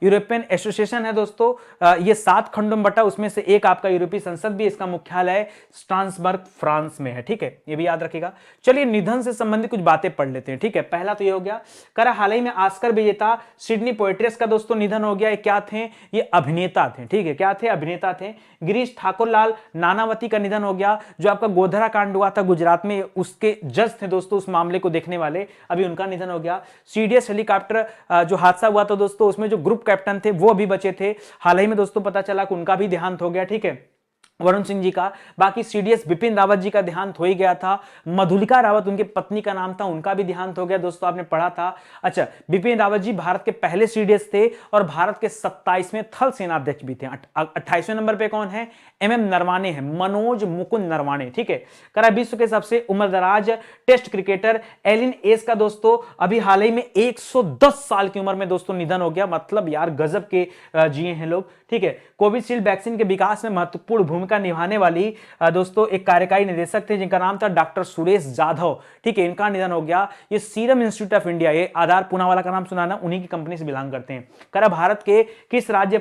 यूरोपियन एसोसिएशन है दोस्तों, ये 7 खंडों में बटा, उसमें से एक आपका यूरोपीय संसद भी, इसका मुख्यालय स्ट्रासबर्ग फ्रांस में है। ठीक है, ये भी याद रखेगा। चलिए निधन से संबंधित कुछ बातें पढ़ लेते हैं। ठीक है, पहला तो ये हो गया, करा हाल ही में ऑस्कर विजेता सिडनी पोइट्रेस का दोस्तों निधन हो गया। ये क्या थे? ये अभिनेता थे। ठीक है, क्या थे? अभिनेता थे। गिरीश ठाकुर लाल नानावती का निधन हो गया, जो आपका गोधरा कांड हुआ था गुजरात में, उसके जज थे दोस्तों उस मामले को देखने वाले, अभी उनका निधन हो गया। सीडीएस हेलीकॉप्टर जो हादसा हुआ था दोस्तों, उसमें जो ग्रुप कैप्टन थे वो अभी बचे थे, हाल ही में दोस्तों पता चला कि उनका भी देहांत हो गया। ठीक है, वरुण सिंह जी का। बाकी सीडीएस बिपिन रावत जी का देहांत हो ही गया था। मधुलिका रावत उनकी पत्नी का नाम था, उनका भी देहांत हो गया दोस्तों, आपने पढ़ा था। अच्छा, बिपिन रावत जी भारत के पहले सीडीएस थे और भारत के 27वें थल सेनाध्यक्ष भी थे। 28वें नंबर पे कौन है? एमएम नरवाने हैं, मनोज मुकुंद नरवाने। ठीक है, करा विश्व के सबसे उम्रदराज टेस्ट क्रिकेटर एलिन एस का दोस्तों अभी हाल ही में 110 साल की उम्र में दोस्तों निधन हो गया। मतलब यार गजब के जिए हैं लोग। ठीक है, कोविशील्ड वैक्सीन के विकास में महत्वपूर्ण भूमिका निभाने वाली दोस्तों एक कार्यकारी निदेशक थे जिनका नाम था डॉक्टर सुरेश जाधव। ठीक है, इनका निधन हो गया। ये सीरम इंस्टीट्यूट ऑफ इंडिया, ये आधार पूनावाला का नाम सुना ना, उन्हीं की कंपनी से बिलोंग करते हैं। करा भारत के किस राज्य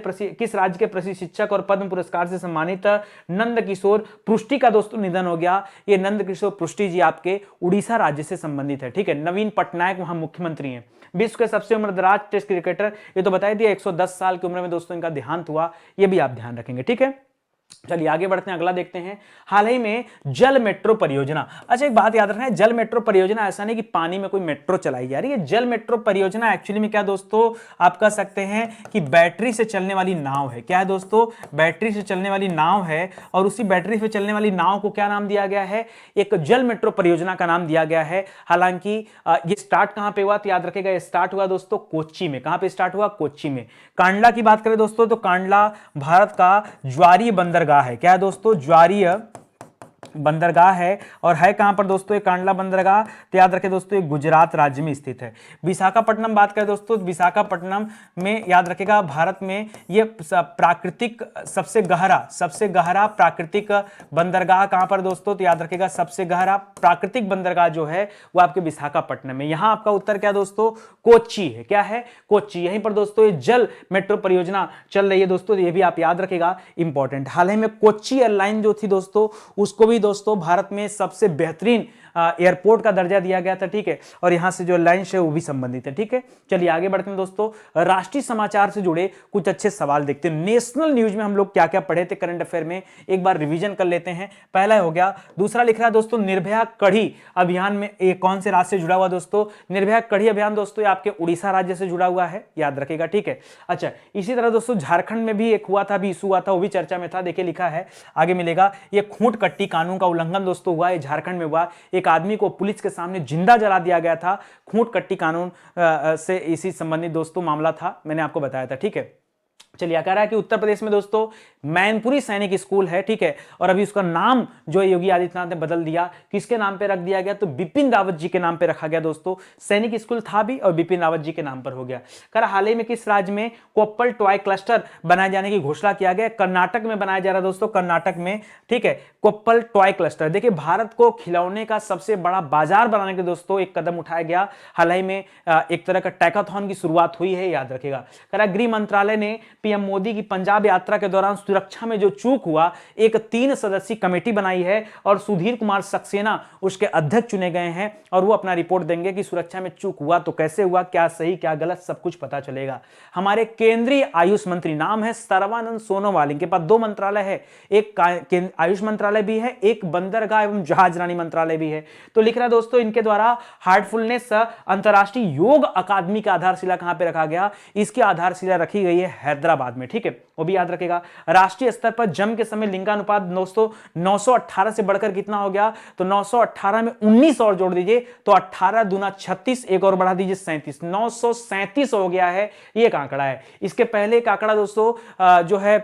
के प्रसिद्ध शिक्षक और पद्म पुरस्कार से सम्मानित नंद किशोर पृष्टि का दोस्तों निधन हो गया। ये नंद किशोर पृष्टि जी आपके उड़ीसा राज्य से संबंधित है। ठीक है, नवीन पटनायक वहां मुख्यमंत्री हैं। विश्व के सबसे उम्रदराज टेस्ट क्रिकेटर, ये तो बता दिया, 110 साल की उम्र में दोस्तों इनका देहांत हुआ, ये भी आप ध्यान रखेंगे। ठीक है, चलिए आगे बढ़ते हैं, अगला देखते हैं। हाल ही में जल मेट्रो परियोजना। अच्छा, एक बात याद रखना है, जल मेट्रो परियोजना ऐसा नहीं कि पानी में कोई मेट्रो चलाई जा रही है। जल मेट्रो परियोजना एक्चुअली में क्या दोस्तों आप कह सकते हैं कि बैटरी से चलने वाली नाव है। क्या है दोस्तों? बैटरी से चलने वाली नाव है, और उसी बैटरी से चलने वाली नाव को क्या नाम दिया गया है? एक जल मेट्रो परियोजना का नाम दिया गया है। हालांकि ये स्टार्ट कहां पे हुआ? तो याद रखेगा, स्टार्ट हुआ दोस्तों कोच्चि में। कहां पे स्टार्ट हुआ? कोच्चि में। कांडला की बात करें दोस्तों, तो कांडला भारत का ज्वारीय बंदरगाह है। क्या है दोस्तों? ज्वारीय बंदरगाह है। और है कहां पर दोस्तों ये कांडला बंदरगाह? तो याद रखें दोस्तों ये गुजरात राज्य में स्थित है। विशाखापट्टनम बात करें दोस्तों, विशाखापट्टनम में याद रखेगा भारत में ये प्राकृतिक सबसे गहरा प्राकृतिक बंदरगाह कहां पर दोस्तों? तो याद रखेगा सबसे गहरा प्राकृतिक बंदरगाह जो है वो आपके विशाखापट्टनम में। यहां आपका उत्तर क्या दोस्तों? कोच्चि है। क्या है? कोच्चि। यहीं पर दोस्तों ये जल मेट्रो परियोजना चल रही है दोस्तों, ये भी आप याद रखेगा, इंपॉर्टेंट। हाल ही में कोच्चि एयरलाइन जो थी दोस्तों, उसको भी दोस्तों भारत में सबसे बेहतरीन एयरपोर्ट का दर्जा दिया गया था। ठीक है, और यहां से जो एयरलाइंस है वो भी संबंधित है। ठीक है, चलिए आगे बढ़ते हैं दोस्तों। राष्ट्रीय समाचार से जुड़े कुछ अच्छे सवाल देखते हैं। नेशनल न्यूज में हम लोग क्या क्या पढ़े थे करंट अफेयर में, एक बार रिवीजन कर लेते हैं। पहला हो गया। दूसरा लिख रहा है दोस्तों निर्भया कढ़ी अभियान में कौन से राज्य से जुड़ा हुआ दोस्तों? निर्भया कढ़ी अभियान दोस्तों आपके उड़ीसा राज्य से जुड़ा हुआ है, याद रखेगा। ठीक है, अच्छा इसी तरह दोस्तों झारखंड में भी एक हुआ था, अभी इशू हुआ था, वो भी चर्चा में था। देखिए लिखा है आगे मिलेगा, ये खूंट कट्टी कानून का उल्लंघन दोस्तों हुआ है, झारखंड में हुआ। एक आदमी को पुलिस के सामने जिंदा जला दिया गया था, खूंट कट्टी कानून से इसी संबंधित दोस्तों मामला था, मैंने आपको बताया था। ठीक है, चलिए कह रहा है कि उत्तर प्रदेश में दोस्तों मैनपुरी सैनिक स्कूल है। ठीक है, और अभी उसका नाम जो योगी आदित्यनाथ ने बदल दिया, किसके नाम पे रख दिया गया? तो बिपिन रावत जी के नाम पे रखा गया दोस्तों। सैनिक स्कूल था भी और बिपिन रावत जी के नाम पर हो गया। कह रहा हाल ही में किस राज्य में कोप्पल टॉय क्लस्टर बनाए जाने की घोषणा किया गया? कर्नाटक में बनाया जा रहा है दोस्तों, कर्नाटक में। ठीक है, कोप्पल टॉय क्लस्टर। देखिए भारत को खिलौने का सबसे बड़ा बाजार बनाने के दोस्तों एक कदम उठाया गया। हाल ही में एक तरह का टैकाथॉन की शुरुआत हुई है, याद रखेगा। कह रहा गृह मंत्रालय ने पीएम मोदी की पंजाब यात्रा के दौरान सुरक्षा में जो चूक हुआ, एक 3 सदस्यीय कमेटी बनाई है और सुधीर कुमार सक्सेना उसके अध्यक्ष चुने गए हैं और वो अपना रिपोर्ट देंगे कि सुरक्षा में चूक हुआ तो कैसे हुआ, क्या सही क्या गलत, सब कुछ पता चलेगा। हमारे केंद्रीय आयुष मंत्री नाम है सर्बानंद सोनोवाल, इनके पास 2 मंत्रालय है, एक आयुष मंत्रालय भी है, एक बंदरगाह एवं जहाजरानी मंत्रालय भी है। तो लिख रहा है दोस्तों, इनके द्वारा हार्टफुलनेस अंतरराष्ट्रीय योग अकादमी का आधारशिला कहां पे रखा गया, इसकी आधारशिला रखी गई है हैदराबाद में, ठीक है, वो भी याद रखेगा। राष्ट्रीय स्तर पर जंग के समय लिंगानुपात दोस्तों 918 से बढ़कर कितना हो गया, तो 918 में 19 और जोड़ दीजिए तो 18 दूना 36, एक और बढ़ा दीजिए 37, 937 हो गया है, ये एक आंकड़ा है। इसके पहले एक आंकड़ा दोस्तों जो है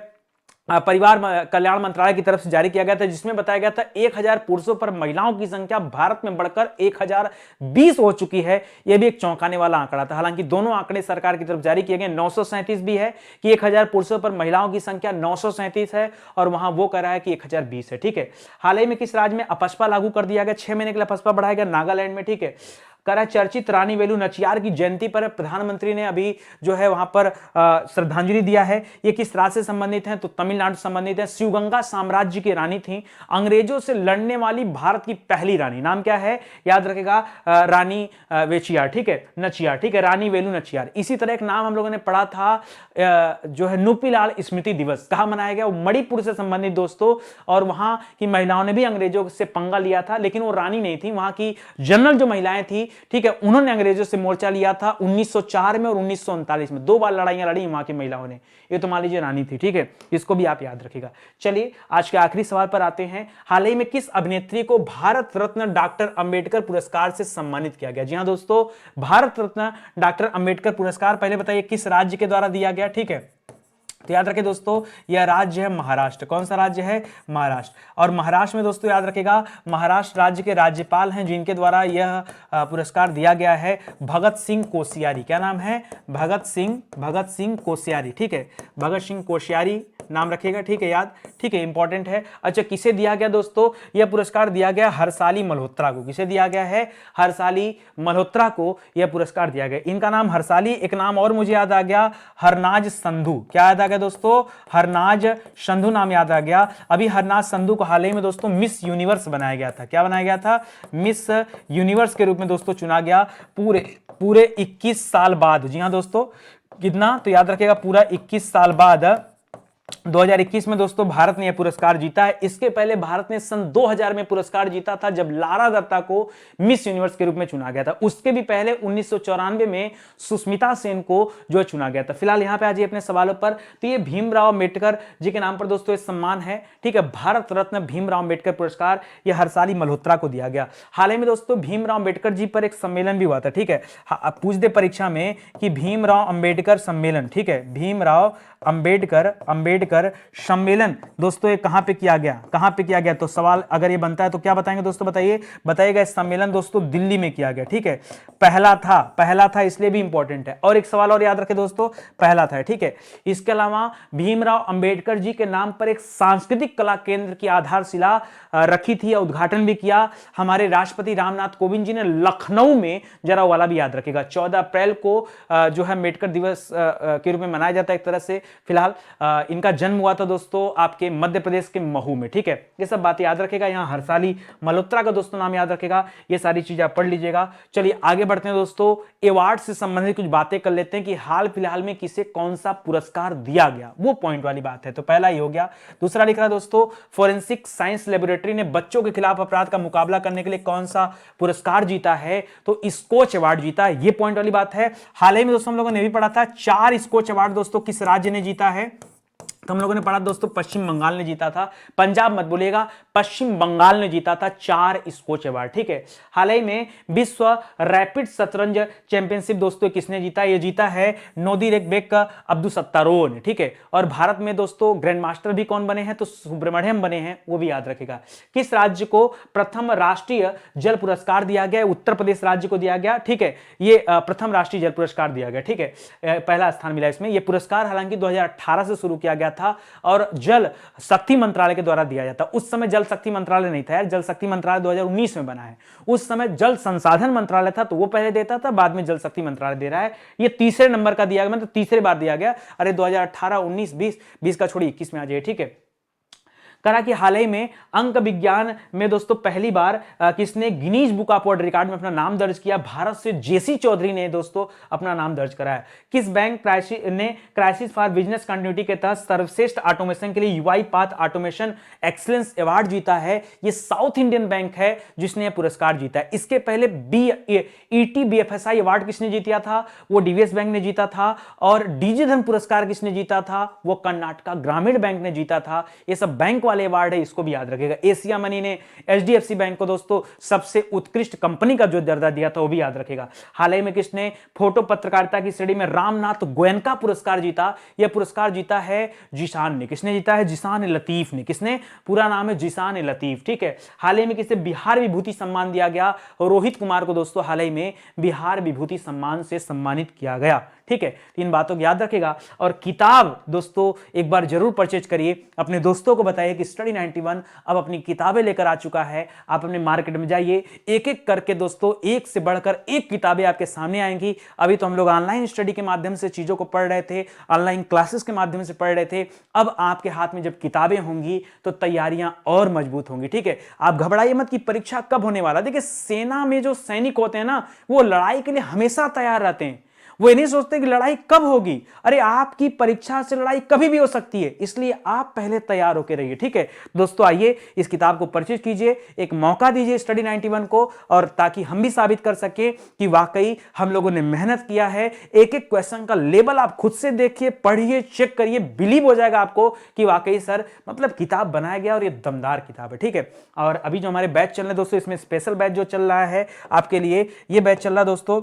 परिवार कल्याण मंत्रालय की तरफ से जारी किया गया था, जिसमें बताया गया था 1000 पुरुषों पर महिलाओं की संख्या भारत में बढ़कर 1020 हो चुकी है। यह भी एक चौंकाने वाला आंकड़ा था। हालांकि दोनों आंकड़े सरकार की तरफ जारी किए गए, 937 भी है कि 1000 पुरुषों पर महिलाओं की संख्या 937 है और वहां वो कह रहा है कि 1020 है, ठीक है। हाल ही में किस राज्य में अपस्पा लागू कर दिया गया, 6 महीने के लिए अपस्पा बढ़ाया गया, नागालैंड में, ठीक है। करा चर्चित रानी वेलु नाचियार की जयंती पर प्रधानमंत्री ने अभी जो है वहां पर श्रद्धांजलि दिया है। ये किस राज्य से संबंधित है, तो तमिलनाडु से संबंधित है। शिवगंगा साम्राज्य की रानी थी, अंग्रेजों से लड़ने वाली भारत की पहली रानी, नाम क्या है याद रखेगा, रानी वेचियार, ठीक है, नचियार, ठीक है, रानी वेलु नाचियार। इसी तरह एक नाम हम लोगों ने पढ़ा था जो है नुपीलाल स्मृति दिवस, कहां मनाया गया, वो मणिपुर से संबंधित दोस्तों, और वहां की महिलाओं ने भी अंग्रेजों से पंगा लिया था, लेकिन वो रानी नहीं थी, वहां की जनरल जो महिलाएं थी, ठीक है, उन्होंने अंग्रेजों से मोर्चा लिया था 1904 में और 1939 में, 2 बार लड़ाइयां लड़ी वहां की महिलाओं ने। ये तो मान लीजिए रानी थी, ठीक है, इसको भी आप याद रखिएगा। चलिए आज के आखिरी सवाल पर आते हैं। हाल ही में किस अभिनेत्री को भारत रत्न डॉक्टर अंबेडकर पुरस्कार से सम्मानित किया गया? जी हां दोस्तों, भारत रत्न डॉक्टर अंबेडकर पुरस्कार पहले बताइए किस राज्य के द्वारा दिया गया, ठीक है। तो याद रखें दोस्तों, यह राज्य है महाराष्ट्र। कौन सा राज्य है? महाराष्ट्र। और महाराष्ट्र में दोस्तों याद रखेगा, महाराष्ट्र राज्य के राज्यपाल हैं जिनके द्वारा यह पुरस्कार दिया गया है, भगत सिंह कोश्यारी। क्या नाम है? भगत सिंह कोश्यारी, ठीक है, भगत सिंह कोश्यारी नाम रखिएगा, ठीक है, याद, ठीक है, इंपॉर्टेंट है। अच्छा, किसे दिया गया दोस्तों? यह पुरस्कार दिया गया हर्षाली मल्होत्रा को। किसे दिया गया है? हर्षाली मल्होत्रा को यह पुरस्कार दिया गया। इनका नाम हर्षाली, एक नाम और मुझे याद आ गया, हरनाज संधू। क्या याद आ गया दोस्तों? हरनाज संधू नाम याद आ गया। अभी हरनाज संधू को हाल ही में दोस्तों मिस यूनिवर्स बनाया गया था। क्या बनाया गया था? मिस यूनिवर्स के रूप में दोस्तों चुना गया, पूरे 21 साल बाद। जी हां दोस्तों, कितना? तो याद रखिएगा, पूरा 21 साल बाद 2021 में दोस्तों भारत ने यह पुरस्कार जीता है। इसके पहले भारत ने सन 2000 में पुरस्कार जीता था, जब लारा दत्ता को मिस यूनिवर्स के रूप में चुना गया था। उसके भी पहले 1994 में सुष्मिता सेन को जो है चुना गया था। फिलहाल यहां पे आ जाइए अपने सवालों पर। तो ये भीमराव अंबेडकर जी के नाम पर दोस्तों ये सम्मान है, ठीक है, भारत रत्न भीमराव अंबेडकर पुरस्कार, यह हर्षाली मल्होत्रा को दिया गया। हाल ही में दोस्तों भीमराव अंबेडकर जी पर एक सम्मेलन भी हुआ था, ठीक है, पूछ दे परीक्षा में कि भीमराव अंबेडकर सम्मेलन, ठीक है, भीमराव अंबेडकर सम्मेलन दोस्तों ये कहां पे किया गया? तो सवाल अगर ये बनता है तो क्या बताएंगे दोस्तों? बताइएगा। इस सम्मेलन दोस्तों दिल्ली में किया गया, ठीक है, पहला था, इसलिए भी इंपॉर्टेंट है। और एक सवाल और याद रखें दोस्तों, पहला था, ठीक है। इसके अलावा भीमराव अंबेडकर जी के नाम पर एक सांस्कृतिक कला केंद्र की आधारशिला रखी थी, उद्घाटन भी किया हमारे राष्ट्रपति रामनाथ कोविंद जी ने लखनऊ में। जरा वाला भी याद रखेगा, 14 अप्रैल को जो है अम्बेडकर दिवस के रूप में मनाया जाता है एक तरह से। फिलहाल इनका जन्म हुआ था दोस्तों आपके मध्य प्रदेश के महू में, ठीक है, ये सब बातें याद रखेगा। यहां हर्षाली मल्होत्रा का दोस्तों नाम याद रखेगा, ये सारी चीजें आप पढ़ लीजिएगा। चलिए आगे बढ़ते हैं दोस्तों, अवार्ड से संबंधित कुछ बातें कर लेते हैं कि हाल फिलहाल में किसे कौन सा पुरस्कार दिया गया, वो पॉइंट वाली बात है। तो पहला ही हो गया। दूसरा लिख रहा दोस्तों, फोरेंसिक साइंस लेबोरेटरी ने बच्चों के खिलाफ अपराध का मुकाबला करने के लिए कौन सा पुरस्कार जीता है? तो स्कोच अवार्ड जीता है, ये पॉइंट वाली बात है। हाल ही में दोस्तों हम लोगों ने भी पढ़ा था 4 स्कोच अवार्ड दोस्तों किस राज्य ने जीता है? तो हम लोगों ने पढ़ा दोस्तों पश्चिम बंगाल ने जीता था, पंजाब मत बोलिएगा, पश्चिम बंगाल ने जीता था 4 स्कोच अवार्ड, ठीक है। हाल ही में विश्व रैपिड शतरंज चैंपियनशिप दोस्तों किसने जीता? ये जीता है नोदिरबेक अब्दुसत्तारों ने, ठीक है। और भारत में दोस्तों ग्रैंड मास्टर भी कौन बने हैं? तो सुब्रमण्यम बने हैं, वो भी याद रखेगा। किस राज्य को प्रथम राष्ट्रीय जल पुरस्कार दिया गया? उत्तर प्रदेश राज्य को दिया गया, ठीक है, ये प्रथम राष्ट्रीय जल पुरस्कार दिया गया, ठीक है, पहला स्थान मिला इसमें। यह पुरस्कार हालांकि 2018 से शुरू किया गया था, था और जल शक्ति मंत्रालय के द्वारा दिया जाता। उस समय जल शक्ति मंत्रालय नहीं था यार, जल शक्ति मंत्रालय 2019 में बना है। उस समय जल संसाधन मंत्रालय था तो वो पहले देता था, बाद में जल शक्ति मंत्रालय दे रहा है। ये तीसरे नंबर का दिया गया, मतलब तीसरे बार दिया गया। अरे 2018, 19, 20 का छोड़िए 21 में आ जाइए, ठीक है। करा कि हाल ही में अंक विज्ञान में दोस्तों पहली बार किसने Guinness book of world record में अपना नाम दर्ज किया? भारत से जेसी चौधरी ने दोस्तों अपना नाम दर्ज कराया। किस बैंक ने क्राइसिस फॉर बिजनेस कंटिन्यूटी के तहत सर्वश्रेष्ठ ऑटोमेशन के लिए UI path automation excellence award जीता है? ये साउथ इंडियन बैंक है जिसने यह पुरस्कार जीता है। इसके पहले ईटी बीएफएसआई अवार्ड किसने जीता था? वो डीवीएस बैंक ने जीता था। और डीजी धन पुरस्कार किसने जीता था? वो कर्नाटका ग्रामीण बैंक ने जीता था। ये सब बैंक वाले अवार्ड है, इसको भी याद रखेगा। एशिया मनी ने एचडीएफसी बैंक को दोस्तों सबसे उत्कृष्ट कंपनी का जो दर्जा दिया था वो भी याद रखेगा। हाल ही में किसने फोटो पत्रकारिता की श्रेणी में रामनाथ गोयनका पुरस्कार जीता? यह पुरस्कार जीता है जिशान ने। किसने जीता है? जिशान लतीफ ने। किसने? पूरा नाम है जिशान लतीफ, ठीक है। हाल ही में किसे बिहार विभूति सम्मान दिया गया? रोहित कुमार को दोस्तों हाल ही में बिहार विभूति सम्मान से सम्मानित किया गया, ठीक है। इन बातों को याद रखेगा। और किताब दोस्तों एक बार जरूर परचेज करिए, अपने दोस्तों को बताइए कि स्टडी 91 अब अपनी किताबें लेकर आ चुका है। आप अपने मार्केट में जाइए, एक एक करके दोस्तों एक से बढ़कर एक किताबें आपके सामने आएंगी। अभी तो हम लोग ऑनलाइन स्टडी के माध्यम से चीजों को पढ़ रहे थे, ऑनलाइन क्लासेस के माध्यम से पढ़ रहे थे। अब आपके हाथ में जब किताबें होंगी तो तैयारियां और मजबूत होंगी, ठीक है। आप घबराइए मत कि परीक्षा कब होने वाला। देखिए सेना में जो सैनिक होते हैं ना, वो लड़ाई के लिए हमेशा तैयार रहते हैं। वो ये नहीं सोचते कि लड़ाई कब होगी। अरे आपकी परीक्षा से लड़ाई कभी भी हो सकती है, इसलिए आप पहले तैयार होकर रहिए, ठीक है। दोस्तों आइए इस किताब को परचेज कीजिए, एक मौका दीजिए स्टडी 91 को, और ताकि हम भी साबित कर सके कि वाकई हम लोगों ने मेहनत किया है। एक एक क्वेश्चन का लेवल आप खुद से देखिए, पढ़िए, चेक करिए, बिलीव हो जाएगा आपको कि वाकई सर मतलब किताब बनाया गया और ये दमदार किताब है, ठीक है। और अभी जो हमारे बैच चल रहे हैं दोस्तों, इसमें स्पेशल बैच जो चल रहा है आपके लिए, ये बैच चल रहा है दोस्तों।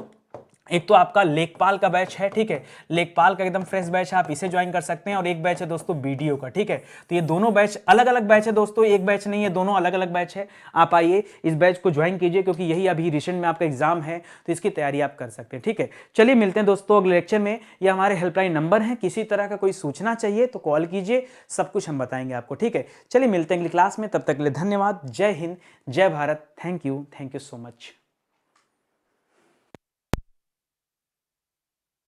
एक तो आपका लेखपाल का बैच है, ठीक है। लेखपाल का एकदम फ्रेश बैच है, आप इसे ज्वाइन कर सकते हैं। और एक बैच है दोस्तों बीडीओ का, ठीक है। तो ये दोनों बैच अलग अलग बैच है दोस्तों, एक बैच नहीं है, दोनों अलग अलग बैच है। आप आइए इस बैच को ज्वाइन कीजिए, क्योंकि यही अभी रिसेंट में आपका एग्जाम है, तो इसकी तैयारी आप कर सकते हैं, ठीक है। चलिए मिलते हैं दोस्तों अगले लेक्चर में। ये हमारे हेल्पलाइन नंबर है, किसी तरह का कोई सूचना चाहिए तो कॉल कीजिए, सब कुछ हम बताएंगे आपको, ठीक है। चलिए मिलते हैं अगली क्लास में, तब तक के लिए धन्यवाद। जय हिंद, जय Bharat. Thank you so much.